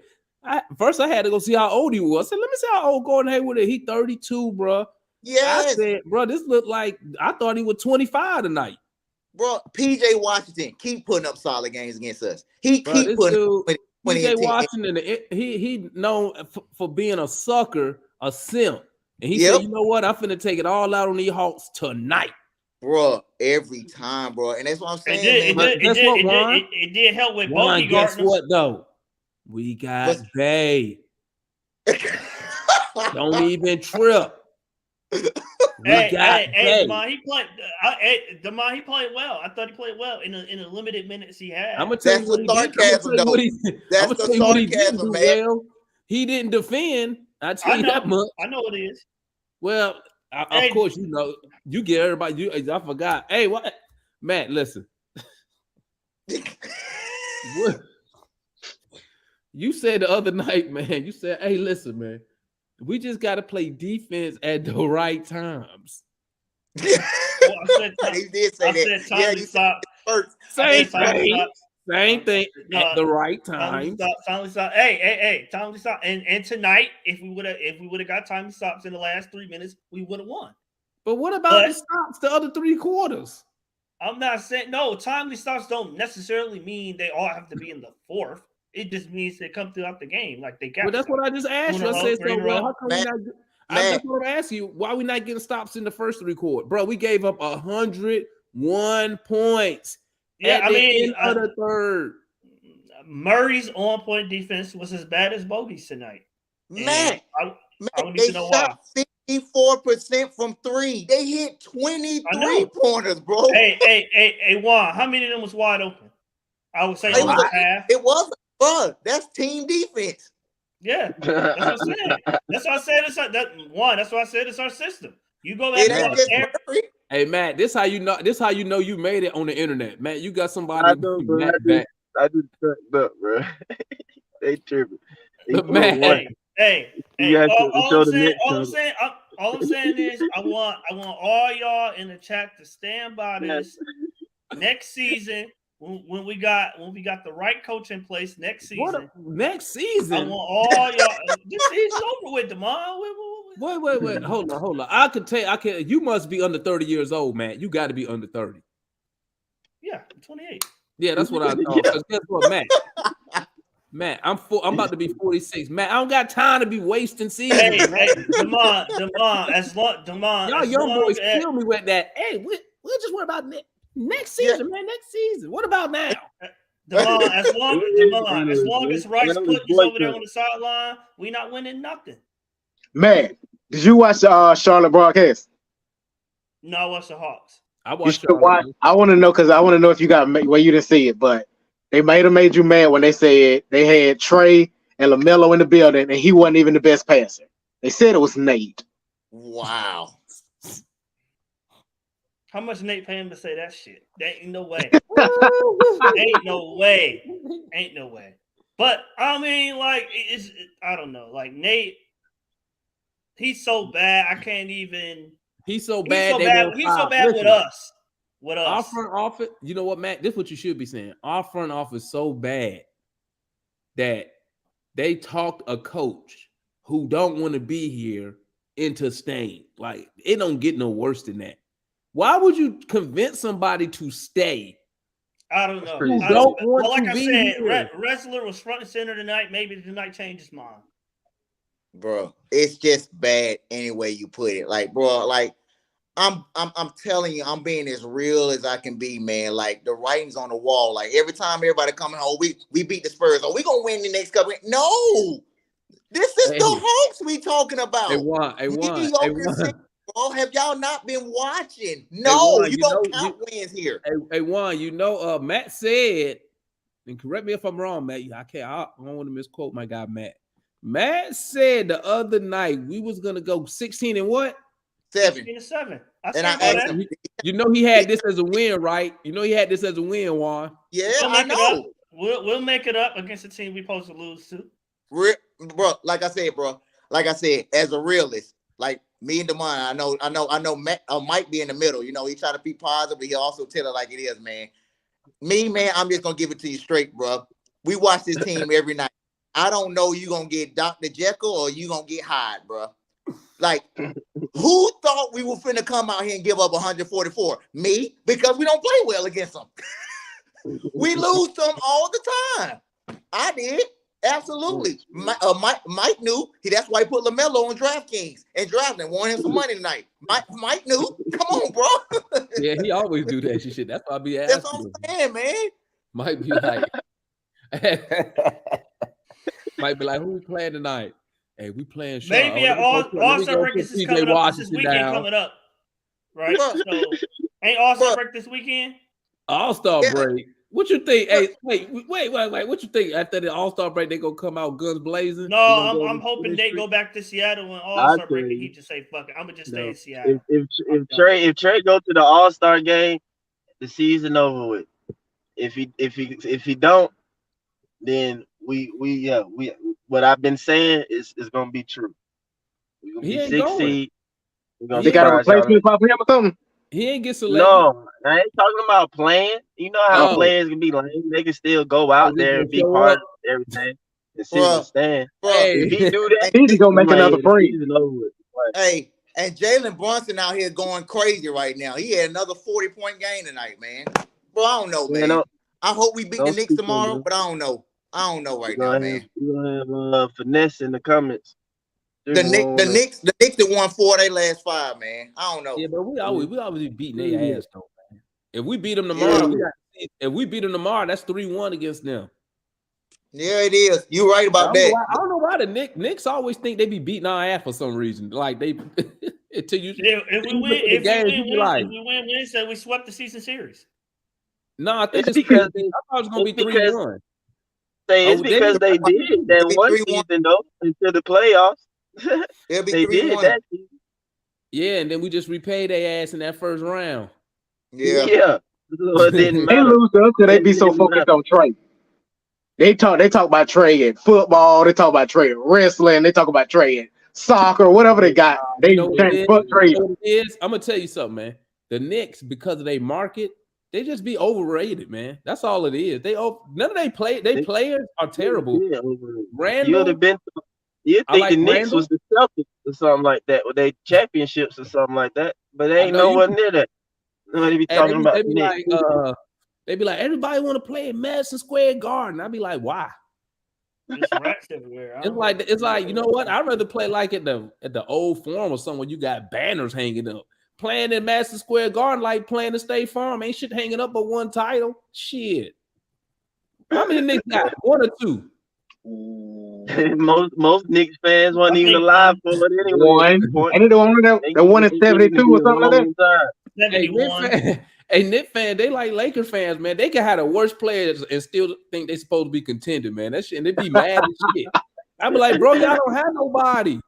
first I had to go see how old he was. I said, let me see how old Gordon Hayward is. He 32, bro. Yes. I said, bro, this looked like I thought he was 25 tonight. Bro, PJ Washington keep putting up solid games against us. He keep putting PJ Washington, he known for being a sucker, a simp. And he said, you know what? I'm finna take it all out on these Hawks tonight. Bro, every time, bro. And that's what I'm saying. It did help with Bogey. Guess what, though? We got Bay. Don't even trip. Demond, he played. Demond, he played well. I thought he played well in the limited minutes he had. I'm gonna tell you what he did. That's the sarcasm, man. Well, he didn't defend. I tell you that much. I know it is. Well, of course, you get everybody. I forgot. Hey, what, Matt? Listen. What? You said the other night, man. You said, "Hey, listen, man. We just got to play defense at the right times." Well, he did say that. Same thing at the right time. Timely stop. Hey, timely stop. And tonight, if we would have got timely stops in the last 3 minutes, we would have won. But what about the stops the other 3 quarters? I'm not saying no. Timely stops don't necessarily mean they all have to be in the fourth. It just means they come throughout the game, like they got. Well, that's what I just asked you. I said, so how come we not? I just want to ask you why we not getting stops in the first 3 quarters, bro. We gave up 101 points. Yeah, at the end of the third. Murray's on-point defense was as bad as Bogey's tonight. Man, I don't even know why. 54% from 3. They hit 23 pointers, bro. Hey, Juan, how many of them was wide open? I would say half. It wasn't, bro. That's team defense. Yeah, that's what I'm saying. That's why I said that's why I said it's our system. You go back. Hey Matt, this how you know. This how you know you made it on the internet, Matt. You got somebody. I just fucked up, bro. They tripping. Matt, hey. All I'm saying is, I want all y'all in the chat to stand by this. Next season, when we got the right coach in place next season. Next season? I want all y'all. This season's over with, Demond. Wait. Hold on. You must be under 30 years old, man. You got to be under 30. Yeah, I'm 28. Yeah, that's what I thought. Because guess what, Matt, I'm about to be 46. Matt, I don't got time to be wasting seasons. Hey, Demond, y'all young boys kill me with that. Hey, we'll just worry about next season, man. Next season. What about now? Demond, as long as Rice Putty's over there on the sideline, we not winning nothing. Man, did you watch Charlotte broadcast? No, I watched the Hawks. I watched. I want to know because I want to know if you got well, you didn't see it, but they made you mad when they said they had Trey and LaMelo in the building and he wasn't even the best passer. They said it was Nate. Wow. How much Nate pay him to say that shit? There ain't no way. Ain't no way. But I mean, like, I don't know. Like Nate, he's so bad. I can't even. He's so bad with us. Our front office, you know what, Matt? This is what you should be saying. Our front office so bad that they talked a coach who don't want to be here into staying. Like, it don't get no worse than that. Why would you convince somebody to stay? I don't know. Like I said, Wrestler was front and center tonight. Maybe tonight changed his mind. Bro, it's just bad any way you put it. Like, bro, like I'm telling you, I'm being as real as I can be, man. Like the writing's on the wall. Like every time everybody coming home, we beat the Spurs. Oh, we gonna win the next couple. No, this is the Hawks we talking about. They won. Bro, have y'all not been watching? No, you don't count wins here. Hey, Juan, you know, Matt said, and correct me if I'm wrong, Matt. I don't want to misquote my guy, Matt. Matt said the other night we was gonna go 16 and what? 7. 16-7. And I asked him, you know he had this as a win, right? You know he had this as a win, Juan. Yeah, I know. We'll make it up against the team we supposed to lose to. Bro, like I said, as a realist, like me and Demond, I know Matt might be in the middle. You know, he try to be positive, but he also tell it like it is, man. Me, man, I'm just gonna give it to you straight, bro. We watch this team every night. I don't know you gonna get Dr. Jekyll or you gonna get Hyde, bro. Like, who thought we were finna come out here and give up 144? Me, because we don't play well against them. We lose them all the time. I did. Absolutely. Mike knew. That's why he put LaMelo on DraftKings and drafted him. Wanted him some money tonight. Mike knew. Come on, bro. Yeah, he always do that shit. That's why I be asking. That's what I'm saying, man. Might be like, who we playing tonight? Hey, we playing Charlotte. Maybe All-Star break is coming up. This weekend coming up. Right? So, ain't All-Star break this weekend? All-Star break? What you think? Hey, wait. What you think? After the All-Star break, they gonna come out guns blazing? No, I'm hoping they go back to Seattle when All-Star break and he just say, fuck it, I'm gonna just stay in Seattle. If Trey go to the All-Star game, the season over with. If he don't, then we what I've been saying is gonna be true. We're gonna be 6 seed. They got a replacement for him or something? He ain't get selected. No, I ain't talking about playing. You know how players can be lame. They can still go out there and be part of everything and sit and stand. If he do that, he can go make another break. Hey, and Jalen Brunson out here going crazy right now. He had another 40-point game tonight, man. Bro, I don't know, man. I hope we beat the Knicks tomorrow, but I don't know. I don't know right now, man. We're gonna have finesse in the comments. The Knicks that won 4 of their last 5, man. I don't know. Yeah, but we always be beating their ass though, man. If we beat them tomorrow, that's 3-1 against them. Yeah, it is. You're right about that. I don't know why the Knicks always think they be beating our ass for some reason. Like they until you if we win, we said we swept the season series. No, I think it's because I thought it was gonna be 3-1. It's because they did that one season though into the playoffs. It'll be they 3-1. did that season. Yeah, and then we just repaid their ass in that first round. Yeah. So it didn't they matter. lose us because they be so focused on Trey. They talk about Trey in football. They talk about Trey in wrestling. They talk about Trey in soccer, whatever they got. They can't fuck Trey. I'm gonna tell you something, man. The Knicks, because of their market, just be overrated, man. That's all it is. None of they players are terrible. Randall, you think like the Knicks Randall was the Celtics or something like that, with they championships or something like that, but they ain't nowhere near that. Nobody be talking about the Knicks. They be like, everybody want to play at Madison Square Garden. I'd be like, why? There's rats everywhere. It's like, you know what? I'd rather play like at the old Forum or somewhere you got banners hanging up. Playing in Madison Square Garden like playing at State Farm. Ain't shit hanging up but one title. Shit. How many Knicks got? 1 or 2? Most Knicks fans weren't even alive for it anyway. Ain't it the one that won in 72 or something like that? Hey, Knicks fan, they like Lakers fans, man. They can have the worst players and still think they supposed to be contending, man. That shit, and they be mad as shit. I be like, bro, y'all don't have nobody.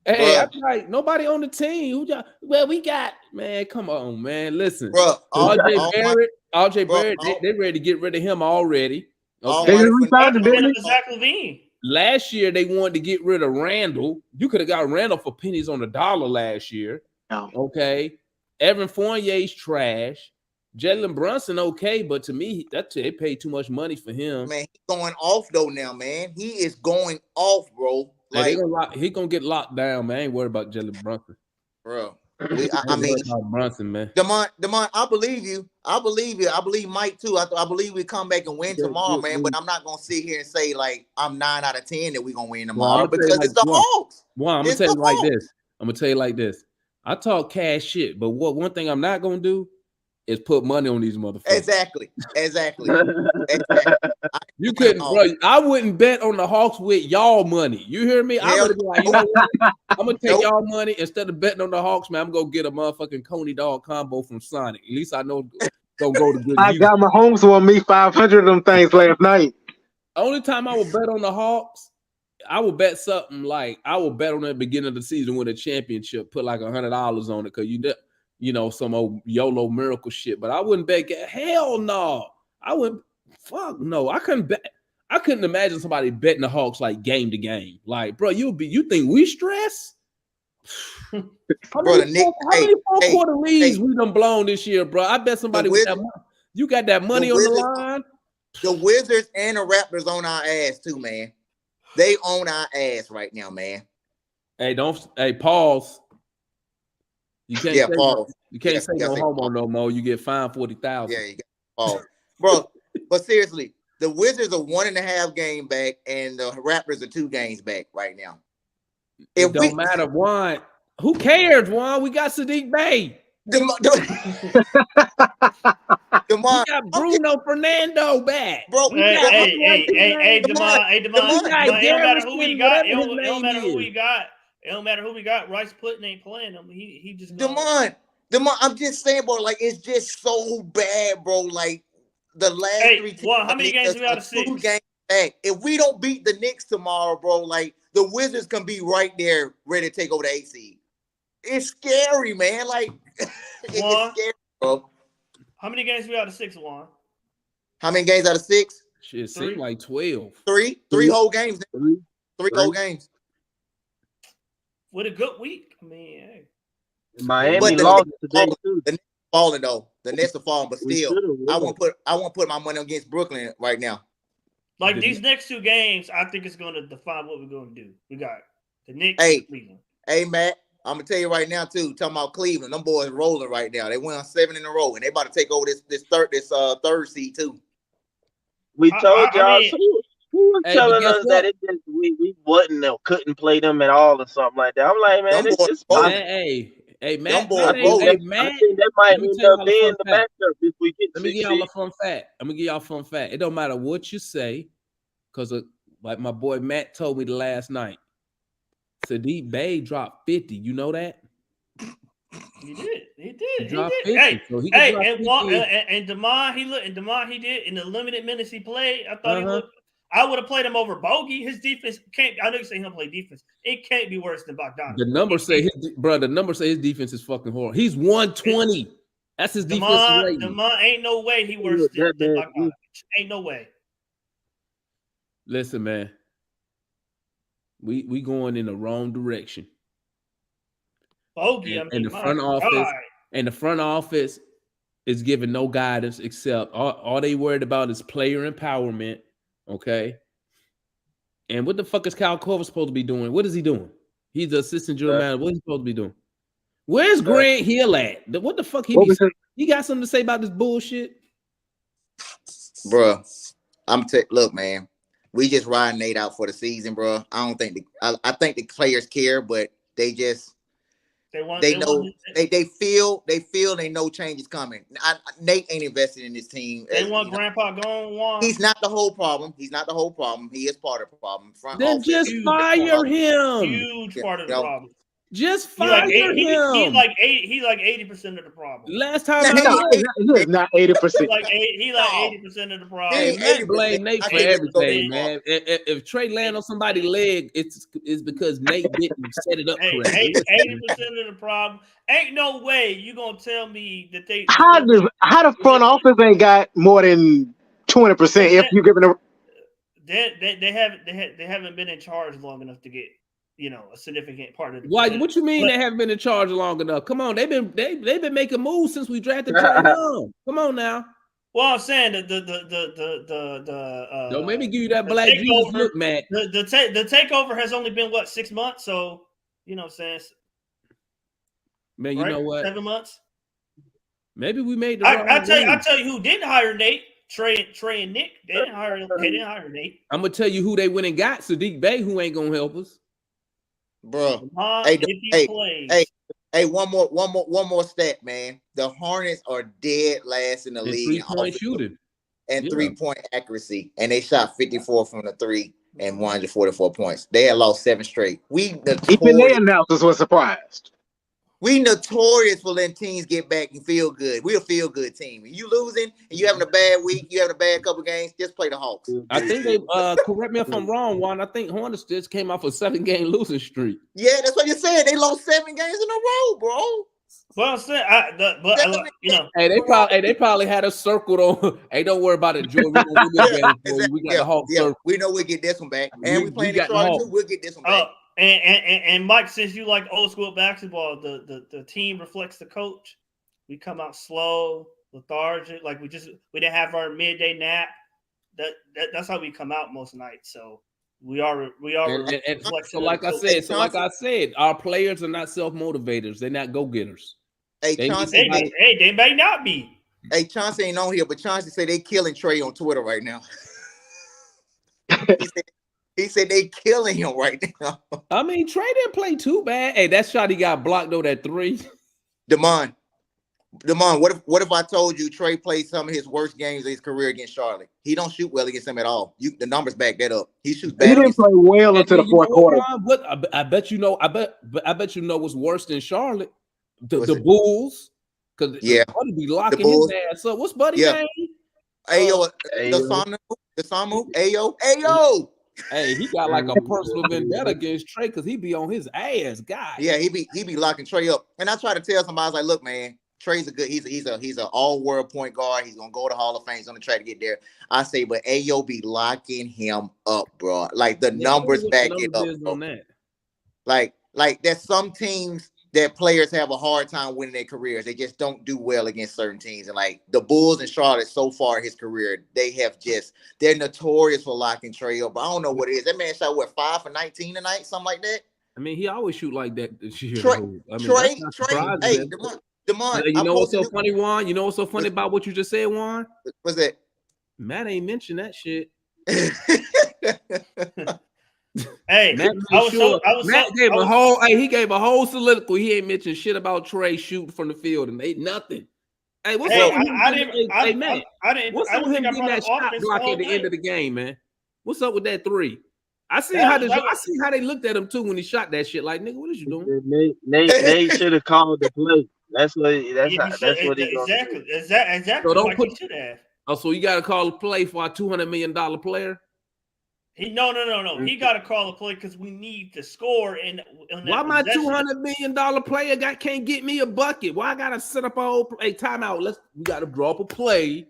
Hey, I be like, nobody on the team. Well, we got, man, come on, man. Listen, bro, RJ Barrett, they ready to get rid of him already. Okay. Zach LaVine. Last year, they wanted to get rid of Randall. You could have got Randall for pennies on the dollar last year. Oh. Okay. Evan Fournier's trash. Jalen Brunson, okay, but to me, they paid too much money for him. Man, he's going off though now, man. He is going off, bro. Like, he gonna get locked down, man. I ain't worried about Jalen Brunson. Bro. I mean, Brunson, man. Demont, I believe you. I believe Mike too. I believe we come back and win tomorrow, man. But I'm not gonna sit here and say like I'm 9 out of 10 that we're gonna win tomorrow because it's the Hawks. I'm gonna tell you like this. I'm gonna tell you like this. I talk cash shit, but one thing I'm not gonna do is put money on these motherfuckers. Exactly. You couldn't, bro. I wouldn't bet on the Hawks with y'all money. You hear me? I would be like, you know what? I'm gonna take y'all money instead of betting on the Hawks, man. I'm gonna go get a motherfucking Coney dog combo from Sonic. At least I know don't go to good. I got my homes on me 500 of them things last night. Only time I would bet on the Hawks, I would bet something like I would bet on the beginning of the season win a championship, put like $100 on it because you know, some old YOLO miracle shit. But I wouldn't bet. Hell no. I wouldn't. Fuck no. I couldn't bet. I couldn't imagine somebody betting the Hawks like game to game. Like, bro, you think we stress? How many fourth-quarter leads we done blown this year, bro? I bet somebody with that money. You got that money on the line. The Wizards and the Raptors on our ass too, man. They own our ass right now, man. Hey, pause. You can't say pause. You can't say no homo no more. You get fined $40,000. Yeah, you got pause. Bro, but seriously, the Wizards are 1.5 game back, and the Raptors are 2 games back right now. It don't matter, Juan. Who cares, Juan? We got Sadiq Bey. We got Bruno Fernando back. Bro, hey, Demond. It don't matter who we got. It don't matter who we got. It don't matter who we got. Rice Putin ain't playing him. He just Demond, I'm just saying, bro. Like it's just so bad, bro. Like the last 3 teams. Well, how many games we out of 6? 2 games back. If we don't beat the Knicks tomorrow, bro, like the Wizards can be right there, ready to take over the 8th seed. It's scary, man. Like it's scary, bro. How many games we out of 6, Juan? How many games out of 6? Shit, seems like 12. 3 whole games. 3 whole games. With a good week. I mean, hey. Miami lost today too. The Nets are falling though. The Nets are falling, but still, I won't put my money against Brooklyn right now. Like these next 2 games, I think it's going to define what we're going to do. We got the Knicks and Cleveland. Hey, Matt, I'm gonna tell you right now too. Talking about Cleveland, them boys rolling right now. They went on 7 in a row, and they about to take over this third seed too. We told y'all too. Who was telling us that it just we wasn't or couldn't play them at all or something like that? I'm like, man, it's just hey, Matt. I think that might end up being the matchup if we get. Let me give y'all a fun fact. It don't matter what you say, because like my boy Matt told me the last night, Sadiq Bey dropped 50. You know that? He did. He dropped did. 50. Hey, so he and Demond, he did in the limited minutes he played. I thought I would have played him over Bogey. His defense can't. I know you say he'll play defense. It can't be worse than Bogdanovich. The numbers say his defense is fucking horrible. He's 120. That's his defensive rating. Demond ain't no way he worse than Bogdanovich. Ain't no way. Listen, man. We going in the wrong direction. Bogey, in the front office. and the front office is giving no guidance except all they worried about is player empowerment. Okay. And what the fuck is Kyle Korver supposed to be doing? What is he doing? He's the assistant general manager. What is he supposed to be doing? Where's Grant Hill at? What the fuck he be saying? He got something to say about this bullshit? Bro, look, man. We just riding Nate out for the season, bro. I don't think I think the players care, but they just they feel they know change is coming. Nate ain't invested in this team. They want Grandpa gone. He's not the whole problem. He is part of the problem. Then just fire him. Huge part of the problem. Just fire him. He's like 80% of the problem. Last time he's not 80%. He's like 80% of the problem. Hey, Matt blame Nate for everything, man. If Trey land on somebody's leg, it's because Nate didn't set it up correctly. 80% of the problem. Ain't no way you gonna tell me that they how the front office ain't got more than 20% if you giving them. They haven't been in charge long enough to get a significant part of the Why? What you mean they haven't been in charge long enough? Come on, they've been making moves since we drafted Trey Young. Come on now. Well, I'm saying don't make me give you that black Jesus look, Matt. The takeover has only been 6 months, so what I'm saying. Man, you know what? 7 months. Maybe we made the. I tell you who didn't hire Nate. Trey and Nick. They didn't hire Nate. I'm gonna tell you who they went and got. Sadiq Bey, who ain't gonna help us. Bro, one more stat, man. The Hornets are dead last in the league. 3-point shooting and 3-point accuracy, and they shot 54 from the 3 and 144 points. They had lost 7 straight. Even their announcers were surprised. We notorious for letting teams get back and feel good. We're a feel good team. You losing and you having a bad week, you having a bad couple games, just play the Hawks. I think they correct me if I'm wrong, Juan. I think Hornets just came off a 7-game losing streak. Yeah, that's what you're saying. They lost 7 games in a row, bro. Well, I'm saying, hey, they probably had us circled on. Hey, don't worry about it, Joe. We got the Hawks circled. We know we'll get this one back, and we playing in Charlotte too. We'll get this one back. And Mike, since you like old school basketball, the team reflects the coach. We come out slow, lethargic, like we didn't have our midday nap. That's how we come out most nights. So we are. So like I said, our players are not self-motivators. They're not go-getters. Hey, Chauncey, they may not be. Hey, Chauncey ain't on here, but Chauncey say they killing Trey on Twitter right now. He said they killing him right now. I mean, Trey didn't play too bad. Hey, that shot he got blocked though, that 3. Demond, what if I told you Trey played some of his worst games of his career against Charlotte? He don't shoot well against them at all. The numbers back that up. He shoots bad. He didn't play well until the fourth quarter. I bet you know. I bet you know what's worse than Charlotte. The Bulls, because Buddy be locking his ass up. What's Buddy name? Ayo, the Samu. Ayo. Hey, he got like a personal vendetta against Trey because he be on his ass, guy. Yeah, he be locking Trey up. And I try to tell somebody, I was like, look, man, Trey's he's an all-world point guard. He's gonna go to Hall of Fame. He's gonna try to get there. I say, but Ayo be locking him up, bro. Like the numbers back it up. On that. Like there's some teams that players have a hard time winning their careers. They just don't do well against certain teams. And like the Bulls and Charlotte so far in his career, they're notorious for locking Trey up. But I don't know what it is. That man shot 5 for 19 tonight, something like that. I mean, he always shoot like that this year. Trey, hey, Demond. You know what's so funny, Juan? You know what's so funny about what you just said, Juan? What's that? Matt ain't mentioned that shit. Hey, Matt gave a whole soliloquy. He ain't mentioned shit about Trey shooting from the field and ain't nothing. Hey, what's up with him? What's up with him getting that shot block at the end of the game, man? What's up with that 3? I see how they looked at him too when he shot that shit. Like, nigga, what is you doing? Nate should have called the play. That's what he exactly. So don't put. Oh, so you got to call a play for a $200 million player? No. He got to call a play because we need to score. Why my $200 million player can't get me a bucket? Why I got to set up a whole timeout? We got to draw up a play.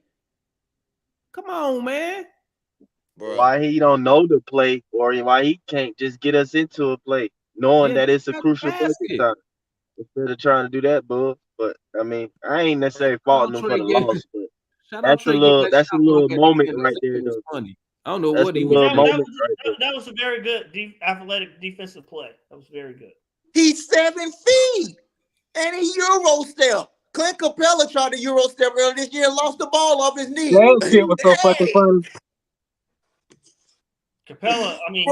Come on, man. Bro. Why he don't know the play, or why he can't just get us into a play, knowing that it's a crucial play instead of trying to do that, bud. But I mean, I ain't necessarily faulting them for the loss, but Shout out Trey. that's a little moment right there, though. Funny. I don't know That's what a he little was. moment right there. That was a very good athletic defensive play. That was very good. He's 7 feet and he Euro step. Clint Capella tried to Euro step earlier this year and lost the ball off his knee. That shit was so fucking funny. Capella, I mean,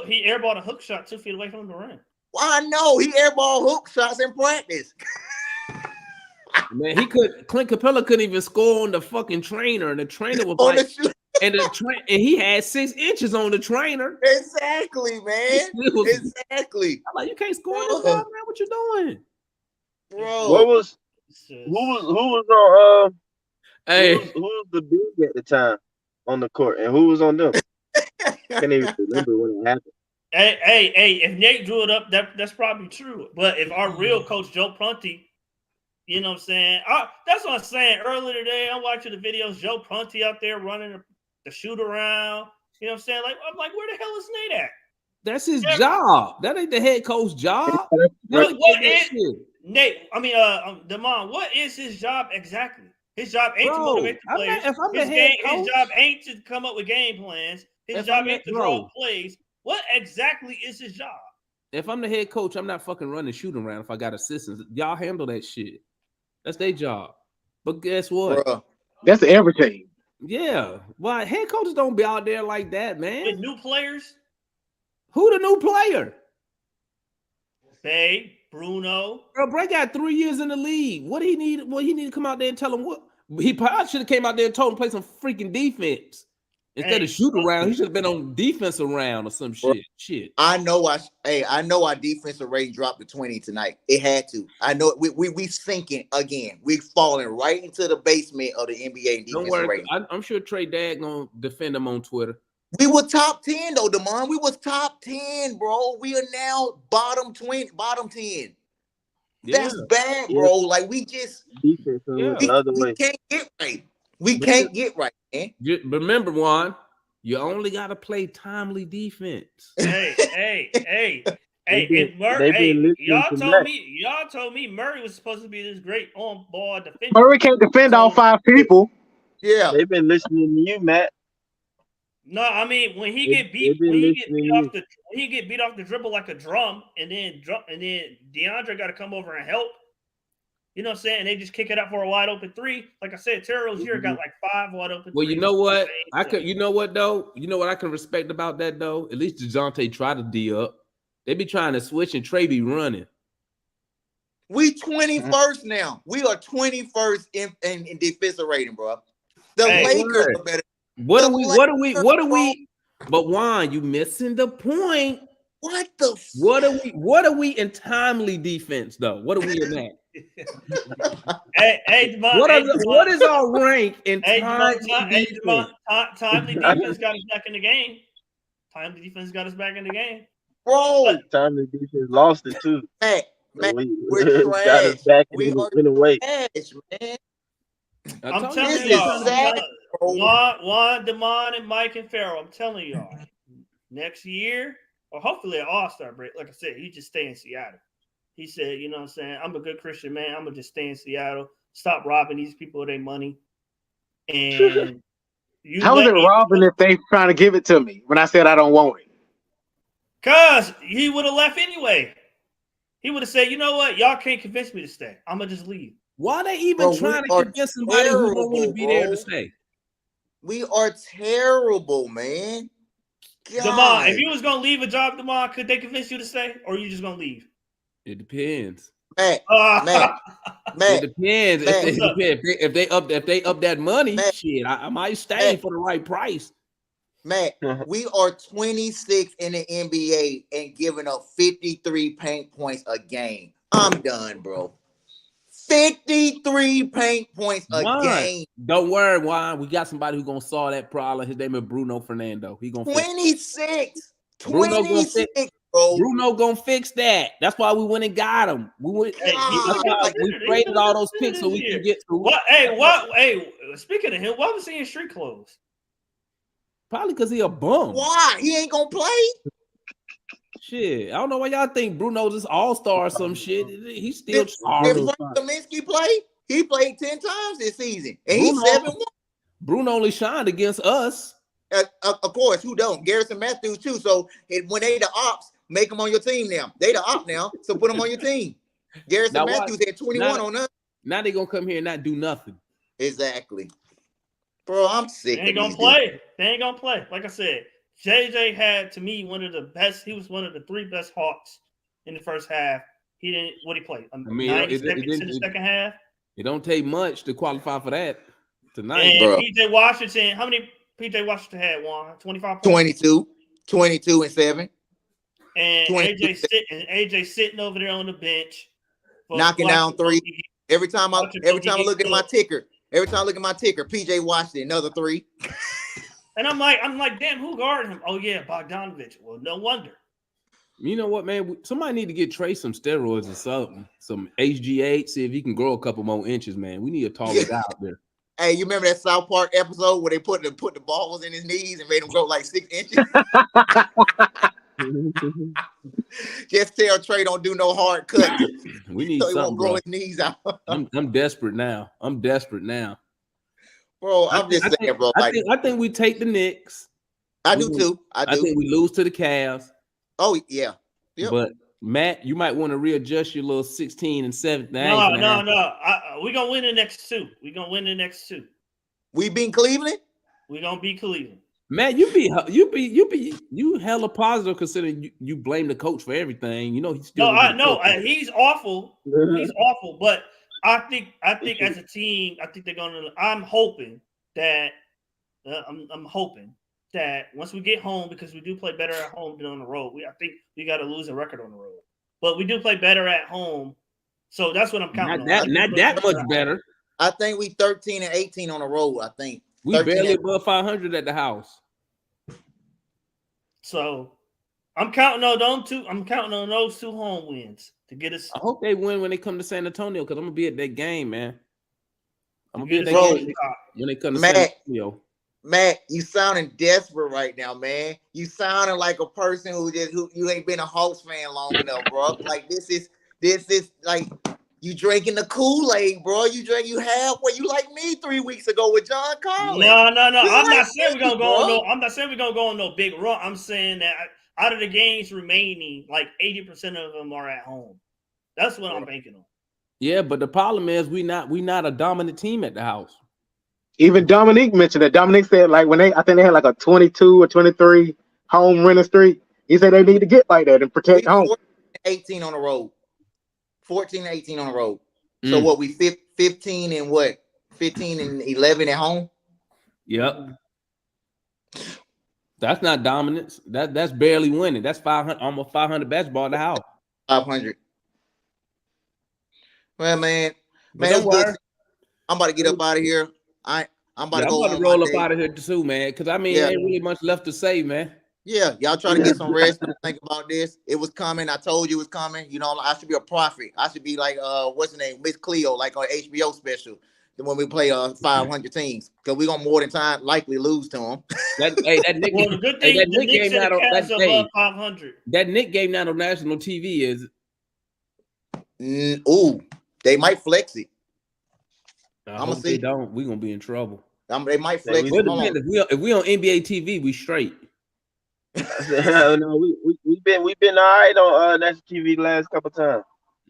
he airballed a hook shot 2 feet away from the rim. Well, I know he airball hook shots in practice. Man, Clint Capella couldn't even score on the fucking trainer, and the trainer was On like, the and he had 6 inches on the trainer. Exactly, man. Exactly. I'm like, you can't score on this ball, man. What you doing, bro? Who was on hey, who was the big at the time on the court, and who was on them? Can't even remember when it happened. Hey, if Nate drew it up, that's probably true. But if our real coach Joe Prunty, you know what I'm saying? That's what I'm saying. Earlier today, I'm watching the videos. Joe Prunty out there running the shoot around. You know what I'm saying? Like, I'm like, where the hell is Nate at? that's his job. That ain't the head coach job. Nate? I mean, Damon, what is his job exactly? His job ain't to motivate the players. His job ain't to come up with game plans. His job ain't to draw plays. What exactly is his job? If I'm the head coach, I'm not fucking running shooting around if I got assistants. Y'all handle that shit. That's their job. But guess what? Bruh. That's everything. Yeah. Why head coaches don't be out there like that, man? With new players? Who the new player? Babe, Bruno. Bro, got 3 years in the league. What he need? Well, he need to come out there and tell him what he probably should have came out there and told him to play some freaking defense. Instead of shoot around, he should have been on defense around or some shit. I know our defensive rating dropped to 20 tonight. It had to. I know we sinking again. We falling right into the basement of the NBA defensive rating. I'm sure Trey Dad gonna defend him on Twitter. We were top 10 though, Damon. We was top 10, bro. We are now bottom 10. That's bad, bro. Like we just we can't get right. We can't get right, man. Remember, Juan, you only got to play timely defense. Hey, and Murray, y'all told me Murray was supposed to be this great on-ball defender. Murray can't defend all 5 people. Yeah, they've been listening to you, Matt. No, I mean when he get beat off the dribble like a drum, and then DeAndre got to come over and help. You know what I'm saying? And they just kick it out for a wide open 3. Like I said, Terry Rozier got like 5 wide open. Well, you know what? You know what though? You know what I can respect about that though? At least DeJounte try to D up. They be trying to switch and Trey be running. We 21st now. We are 21st in defensive rating, bro. The Lakers are better. What are we? But Juan, you missing the point. What are we in timely defense though? What are we in that? What is our rank in timely defense? Timely defense got us back in the game. Timely defense got us back in the game. Bro, timely defense lost it too. Man, we're trash. We are trash, man. I'm telling y'all, Juan, Damon, and Mike and Farrell, I'm telling y'all, next year, or hopefully an all-star break, like I said, he just stay in Seattle. He said, you know what I'm saying, I'm a good Christian man. I'm going to just stay in Seattle, stop robbing these people of their money. And how is it robbing if they trying to give it to me when I said I don't want it? Because he would have left anyway. He would have said, you know what, y'all can't convince me to stay. I'm going to just leave. Why are they even trying to convince somebody who don't want to be there to stay? We are terrible, man. Damon, if you was gonna leave a job, Damon, could they convince you to stay, or are you just gonna leave? It depends. Man. It depends. If they up that money, shit, I might stay for the right price. Matt, we are 26 in the NBA and giving up 53 paint points a game. I'm done, bro. 53 paint points a game. Don't worry, Juan. We got somebody who's gonna solve that problem. His name is Bruno Fernando. He gonna 26. Bruno gonna fix that. That's why we went and got him. We traded all those picks so we can get to what. Hey, speaking of him, why was he in street clothes? Probably because he a bum. Why? He ain't gonna play. Shit, I don't know why y'all think Bruno's this all-star or some shit. He's still Did charged. Frank Kaminsky play? He played 10 times this season, and Bruno, he's 7-1. Bruno only shined against us. Of course, who don't? Garrison Matthews too. So when they the ops, make them on your team now. They the op now, so put them on your team. Garrison Matthews had 21 on us. Now they gonna come here and not do nothing. Exactly, bro. I'm sick. They ain't gonna play. They ain't gonna play. Like I said, JJ had to me one of the best. He was one of the 3 best Hawks in the first half. He didn't. What he played? 90 seconds in the second half. It don't take much to qualify for that tonight. And bro. PJ Washington, how many PJ Washington had? 25 points? 22 and 7. And AJ sitting over there on the bench, knocking down 3. Every time I look at my ticker, PJ Washington, another 3. And I'm like, damn, who guarded him? Oh yeah, Bogdanovich. Well, no wonder. You know what, man? Somebody need to get Trey some steroids or something, some HGH. See if he can grow a couple more inches, man. We need a taller guy out there. Hey, you remember that South Park episode where they put the balls in his knees and made him grow like 6 inches? Just tell Trey don't do no hard cuts. We need so he something, won't grow bro. his knees out. I'm desperate now. Bro, I'm just saying, bro. I think we take the Knicks. I do too. I think we lose to the Cavs. Oh yeah. Yep. But Matt, you might want to readjust your little 16 and 7. No. We're gonna win the next 2. We beat Cleveland. We're gonna beat Cleveland. Matt, you hella positive considering you blame the coach for everything. You know he's still he's awful. He's awful, but I think as a team, I think they're gonna. I'm hoping that I'm hoping that once we get home, because we do play better at home than on the road. I think we got a losing record on the road, but we do play better at home. So that's what I'm counting on. Not that much better. I think we 13 and 18 on the road. I think we barely above 500 at the house. So I'm counting on those 2. I'm counting on those 2 home wins to get us. I hope they win when they come to San Antonio because I'm gonna be at that game, man. I'm gonna be at that game when they come to San Antonio. Matt, you sounding desperate right now, man. You sounding like a person who you ain't been a Hawks fan long enough, bro. Like this is like you drinking the Kool-Aid, bro. You halfway. You like me 3 weeks ago with John Collins. No. I'm not saying we're gonna go on no. I'm not saying we're gonna go on no big run. I'm saying that out of the games remaining, like 80% of them are at home. That's what I'm banking on. Yeah, but the problem is we not a dominant team at the house. Even Dominique mentioned it. Dominique said like I think they had like a 22 or 23 home winning streak. He said they need to get like that and protect home. 18 on the road. 14 and 18 on the road. So what, we 15 and what? 15 and 11 at home? Yep. That's not dominance. That's barely winning. That's 500, almost 500 basketball at the house. 500. Well, man, that's good. I'm about to get up out of here. I'm about to roll up out of here too, man. Because there ain't really much left to say, man. Yeah, y'all try to get some rest and think about this. It was coming. I told you it was coming. You know, I should be a prophet. I should be like what's her name, Miss Cleo, like on HBO special. When we play 500 teams, because we're gonna more than time likely lose to them. That Nick, the good thing, that Nick game not above 500. That Nick game not on national TV is. They might flex it. I'm gonna see. Don't. We're gonna be in trouble. They might flex it. If we on NBA TV, we straight. No, we've been all right on national TV the last couple times.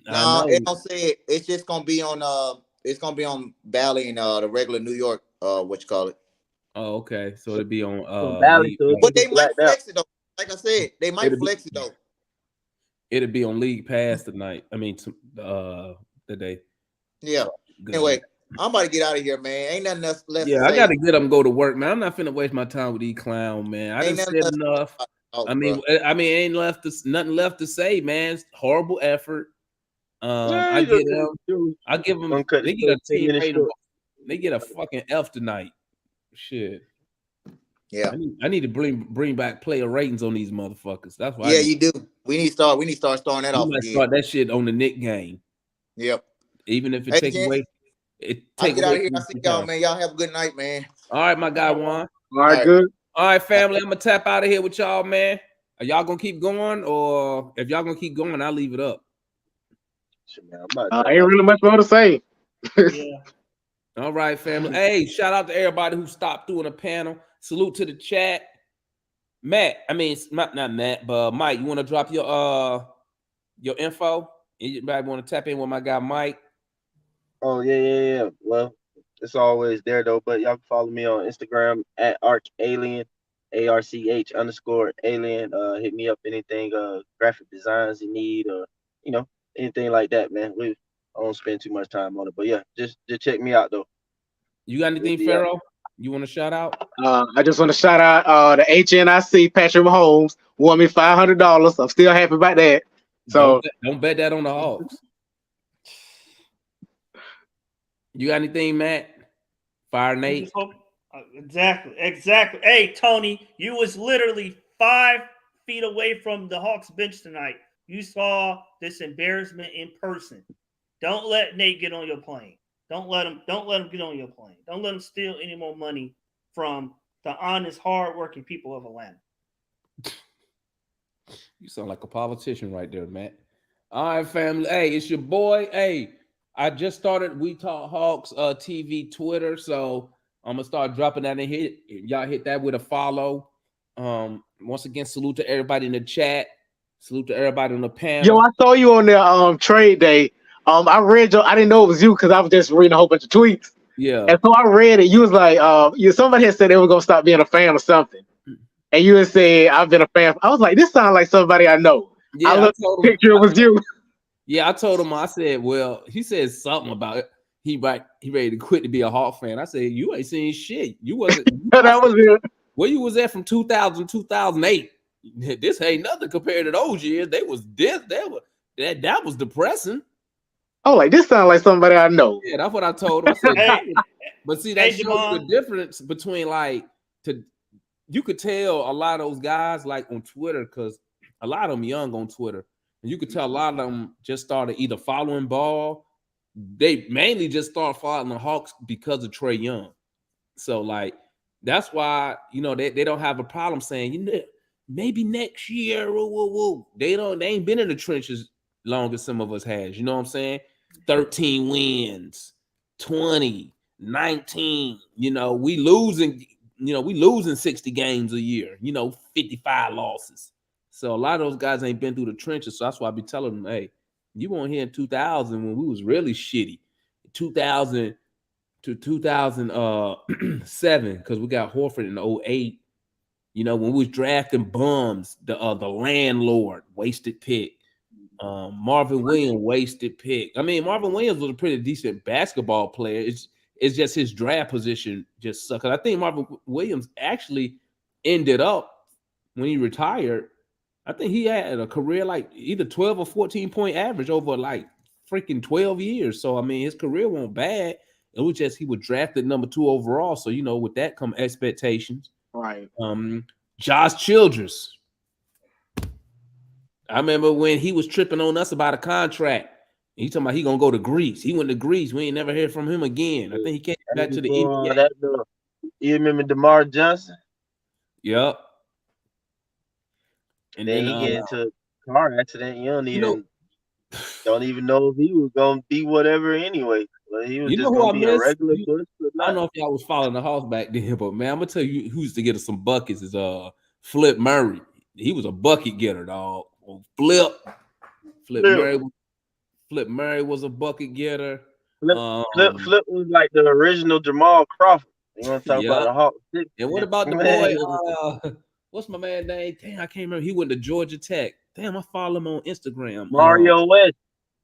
No, it don't say it. It's just gonna be on it's gonna be on Valley and the regular New York what you call it. Oh, okay. So it'll be on Valley, but they might flex it though. Like I said, they might flex it though. It'll be on League Pass tonight. I mean today. Yeah. Good. Anyway, I'm about to get out of here, man. Ain't nothing else left. Yeah, I gotta get up and go to work, man. I'm not finna waste my time with these clowns, man. I done said enough. I mean, ain't nothing left to say, man. It's horrible effort. I give them. They get a team rating. They get a fucking F tonight. Shit. Yeah. I need to bring back player ratings on these motherfuckers. That's why. Yeah, you do. We need to start starting that off again. Start that shit on the Knick game. Yep. Even if it takes away. I'll get out of here. I see y'all, man. Y'all have a good night, man. All right, my guy Juan. All right, good. All right, family. I'm gonna tap out of here with y'all, man. Are y'all gonna keep going, or if y'all gonna keep going, I'll leave it up. Ain't really much more to say. Yeah. All right, family. Hey, shout out to everybody who stopped through in the panel. Salute to the chat. Matt, I mean not Matt, but Mike, you want to drop your info? Anybody want to tap in with my guy Mike? Oh yeah. Well, it's always there though. But y'all can follow me on Instagram at ArchAlien, ARCH_alien. Hit me up anything graphic designs you need, or anything like that, man. I don't spend too much time on it, but yeah, just check me out though. You got anything, Pharaoh? You want to shout out? I just want to shout out the HNIC Patrick Mahomes won me $500. I'm still happy about that. So don't bet that on the Hawks. You got anything, Matt? Fire Nate. Exactly. Hey, Tony, you was literally 5 feet away from the Hawks bench tonight. You saw this embarrassment in person. Don't let Nate get on your plane. Don't let him get on your plane. Don't let him steal any more money from the honest, hardworking people of Atlanta. You sound like a politician right there, Matt. All right, family. Hey, it's your boy. Hey, I just started We Talk Hawks TV Twitter, so I'm gonna start dropping that in here. Y'all hit that with a follow. Once again, salute to everybody in the chat. Salute to everybody on the panel. Yo, I saw you on there trade day. I read I didn't know it was you because I was just reading a whole bunch of tweets. Yeah. And so I read it. You was like, somebody had said they were gonna stop being a fan or something. And you had said, I've been a fan. I was like, this sounds like somebody I know. Yeah, I looked at the picture, it was you. Yeah, I told him, I said, well, he said something about it. He ready to quit to be a Hawk fan. I said, you ain't seen shit. You wasn't. That was it. Where you was at from 2000 2008. This ain't nothing compared to those years. That was depressing. Oh, like this sounds like somebody I know. Yeah, that's what I told him. I said, but see, that shows you the difference between you could tell a lot of those guys like on Twitter, because a lot of them young on Twitter, and you could tell a lot of them just started either following ball. They mainly just start following the Hawks because of Trae Young. So that's why they don't have a problem saying maybe next year. They ain't been in the trenches long as some of us has. You know what I'm saying? 13 wins, 20, 19. We losing 60 games a year. 55 losses. So a lot of those guys ain't been through the trenches. So that's why I be telling them, hey, you weren't here in 2000 when we was really shitty. 2000 to 2007, because we got Horford in 08. When we was drafting bums, the landlord wasted pick. Marvin Williams wasted pick. I mean, Marvin Williams was a pretty decent basketball player. It's just his draft position just sucked. I think Marvin Williams actually ended up, when he retired, I think he had a career like either 12 or 14 point average over freaking 12 years. So, I mean, his career wasn't bad. It was just he was drafted number 2 overall. So, with that come expectations. Right. Josh Childress. I remember when he was tripping on us about a contract. He talking about he gonna go to Greece. He went to Greece. We ain't never heard from him again. I think he came back to the NBA. You remember DeMar Johnson? Yep. And then he get into a car accident. You don't even know if he was gonna be whatever anyway. But he was just gonna be a regular push. I don't know if y'all was following the Hawks back then, but man, I'm gonna tell you who used to get us some buckets is Flip Murray. He was a bucket getter, dog. Flip Murray was a bucket getter. Flip was like the original Jamal Crawford. You want to talk about the Hawks? And what about the boy? What's my man name? Damn, I can't remember. He went to Georgia Tech. Damn, I follow him on Instagram. Mario West.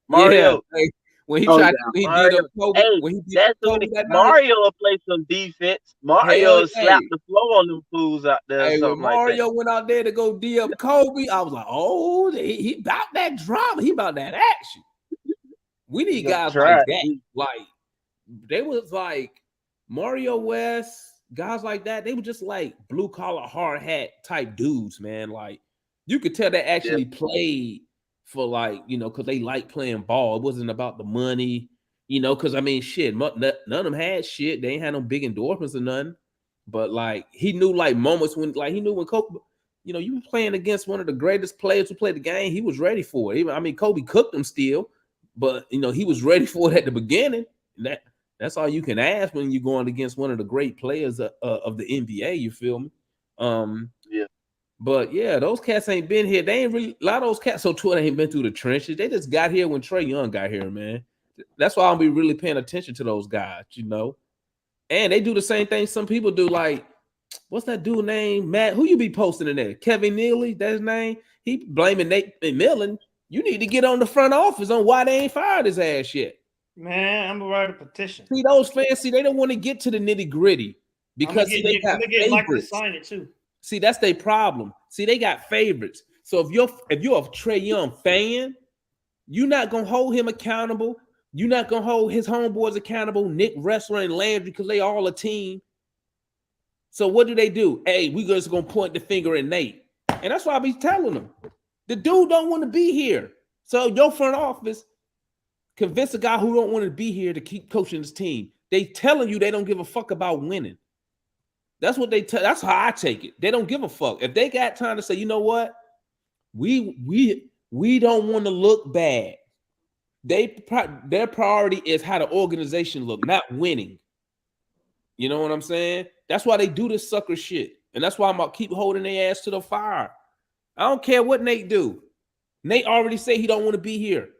Mario. Yeah, when he tried, he beat up Kobe. Hey, when he beat up Kobe that Mario will play some defense. Mario slapped the floor on them fools out there. Hey, when Mario went out there to go D up Kobe, I was like, oh, he about that drama. He about that action. We need guys like that. Like, they was like Mario West, guys like that. They were just like blue collar, hard hat type dudes, man. Like, you could tell they actually played for because they like playing ball. It wasn't about the money, because I mean, shit, none of them had shit. They ain't had no big endorsements or nothing. But he knew moments when he knew when you playing against one of the greatest players who played the game. He was ready for it. Kobe cooked him still, but he was ready for it at the beginning. That's all you can ask when you're going against one of the great players of the NBA. You feel me? Yeah. But yeah, those cats ain't been here. They ain't really a lot of those cats. So Twitter ain't been through the trenches. They just got here when Trae Young got here, man. That's why I'll be really paying attention to those guys, And they do the same thing some people do. Like, what's that dude name? Matt, who you be posting in there? Kevin Neely, that's his name. He blaming Nate McMillan. You need to get on the front office on why they ain't fired his ass yet. Man, I'm gonna write a petition. See, those fans, they don't want to get to the nitty-gritty because they got Michael to sign it too. See, that's their problem. See, they got favorites. So if you're a Trae Young fan, you're not gonna hold him accountable. You're not gonna hold his homeboys accountable, Nick Wrestler and Landry, because they all a team. So what do? Hey, we just gonna point the finger at Nate. And that's why I be telling them. The dude don't want to be here. So your front office convince a guy who don't want to be here to keep coaching his team. They telling you they don't give a fuck about winning. That's what they tell. That's how I take it. They don't give a fuck. If they got time to say, you know what? We don't want to look bad. Their priority is how the organization look, not winning. You know what I'm saying? That's why they do this sucker shit. And that's why I'm gonna keep holding their ass to the fire. I don't care what Nate do. Nate already said he don't want to be here.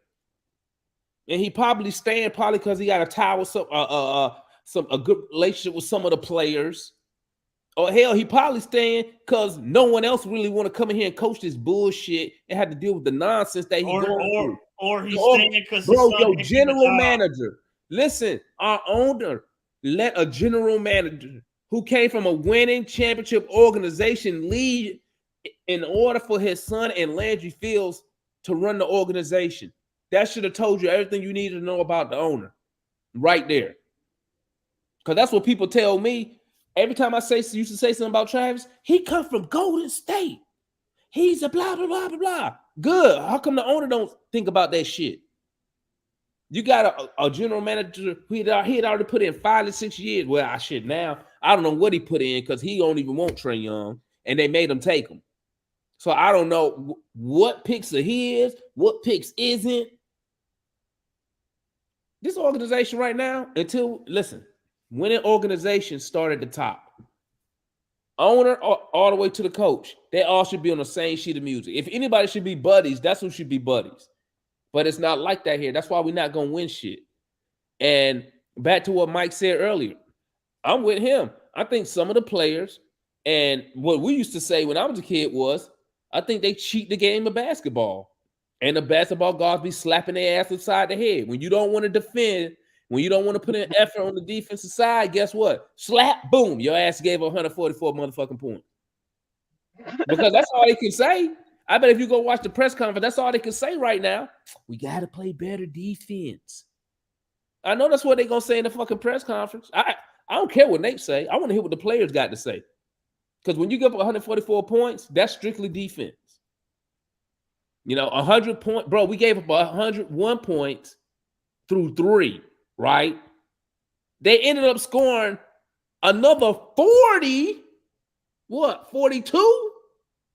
And he probably staying because he got a tie with a good relationship with some of the players. Or hell, he probably staying because no one else really want to come in here and coach this bullshit and have to deal with the nonsense that he's going through. Or he's staying because your general manager. Listen, our owner let a general manager who came from a winning championship organization lead in order for his son and Landry Fields to run the organization. That should have told you everything you needed to know about the owner right there. Because that's what people tell me. Every time I used to say something about Travis, he come from Golden State. He's a blah, blah, blah, blah, blah. Good. How come the owner don't think about that shit? You got a general manager who he had already put in 5 to 6 years. Well, I don't know what he put in because he don't even want Trae Young, and they made him take him. So I don't know what picks are his, what picks isn't. This organization right now, winning organizations start at the top. Owner all the way to the coach. They all should be on the same sheet of music. If anybody should be buddies, that's who should be buddies. But it's not like that here. That's why we're not going to win shit. And back to what Mike said earlier, I'm with him. I think some of the players, and what we used to say when I was a kid was, I think they cheat the game of basketball. And the basketball guards be slapping their ass upside the head. When you don't want to defend, when you don't want to put in effort on the defensive side, guess what? Slap, boom, your ass gave 144 motherfucking points. Because that's all they can say. I bet if you go watch the press conference, that's all they can say right now. We got to play better defense. I know that's what they're going to say in the fucking press conference. I don't care what Nate say. I want to hear what the players got to say. Because when you give up 144 points, that's strictly defense. 100 points. Bro, we gave up 101 points through 3, right? They ended up scoring another 40, 42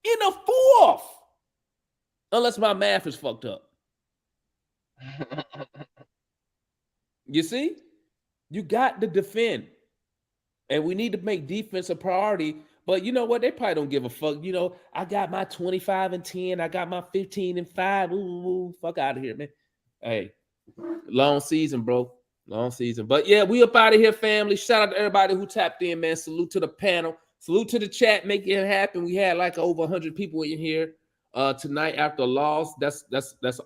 in the fourth. Unless my math is fucked up. You see? You got to defend. And we need to make defense a priority. But you know what? They probably don't give a fuck. I got my 25-10. I got my 15-5. Ooh, fuck out of here, man. Hey, long season, bro. Long season. But yeah, we up out of here, family. Shout out to everybody who tapped in, man. Salute to the panel. Salute to the chat. Make it happen. We had like over 100 people in here tonight after a loss. That's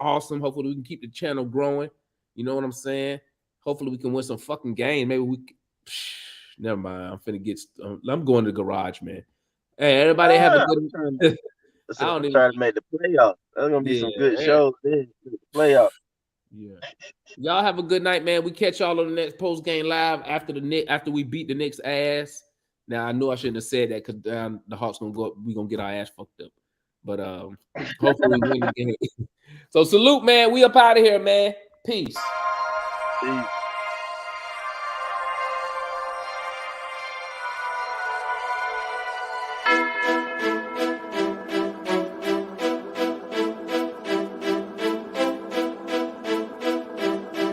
awesome. Hopefully we can keep the channel growing. You know what I'm saying? Hopefully we can win some fucking game. Maybe we can. Never mind. I'm going to the garage, man. Hey, everybody have a good. I don't even try to make the playoffs. That's gonna be some good shows. Playoffs. Yeah. Y'all have a good night, man. We catch y'all on the next post game live after we beat the Knicks' ass. Now I know I shouldn't have said that because the Hawks gonna go up. We gonna get our ass fucked up. But hopefully we win the game. So salute, man. We up out of here, man. Peace. Peace.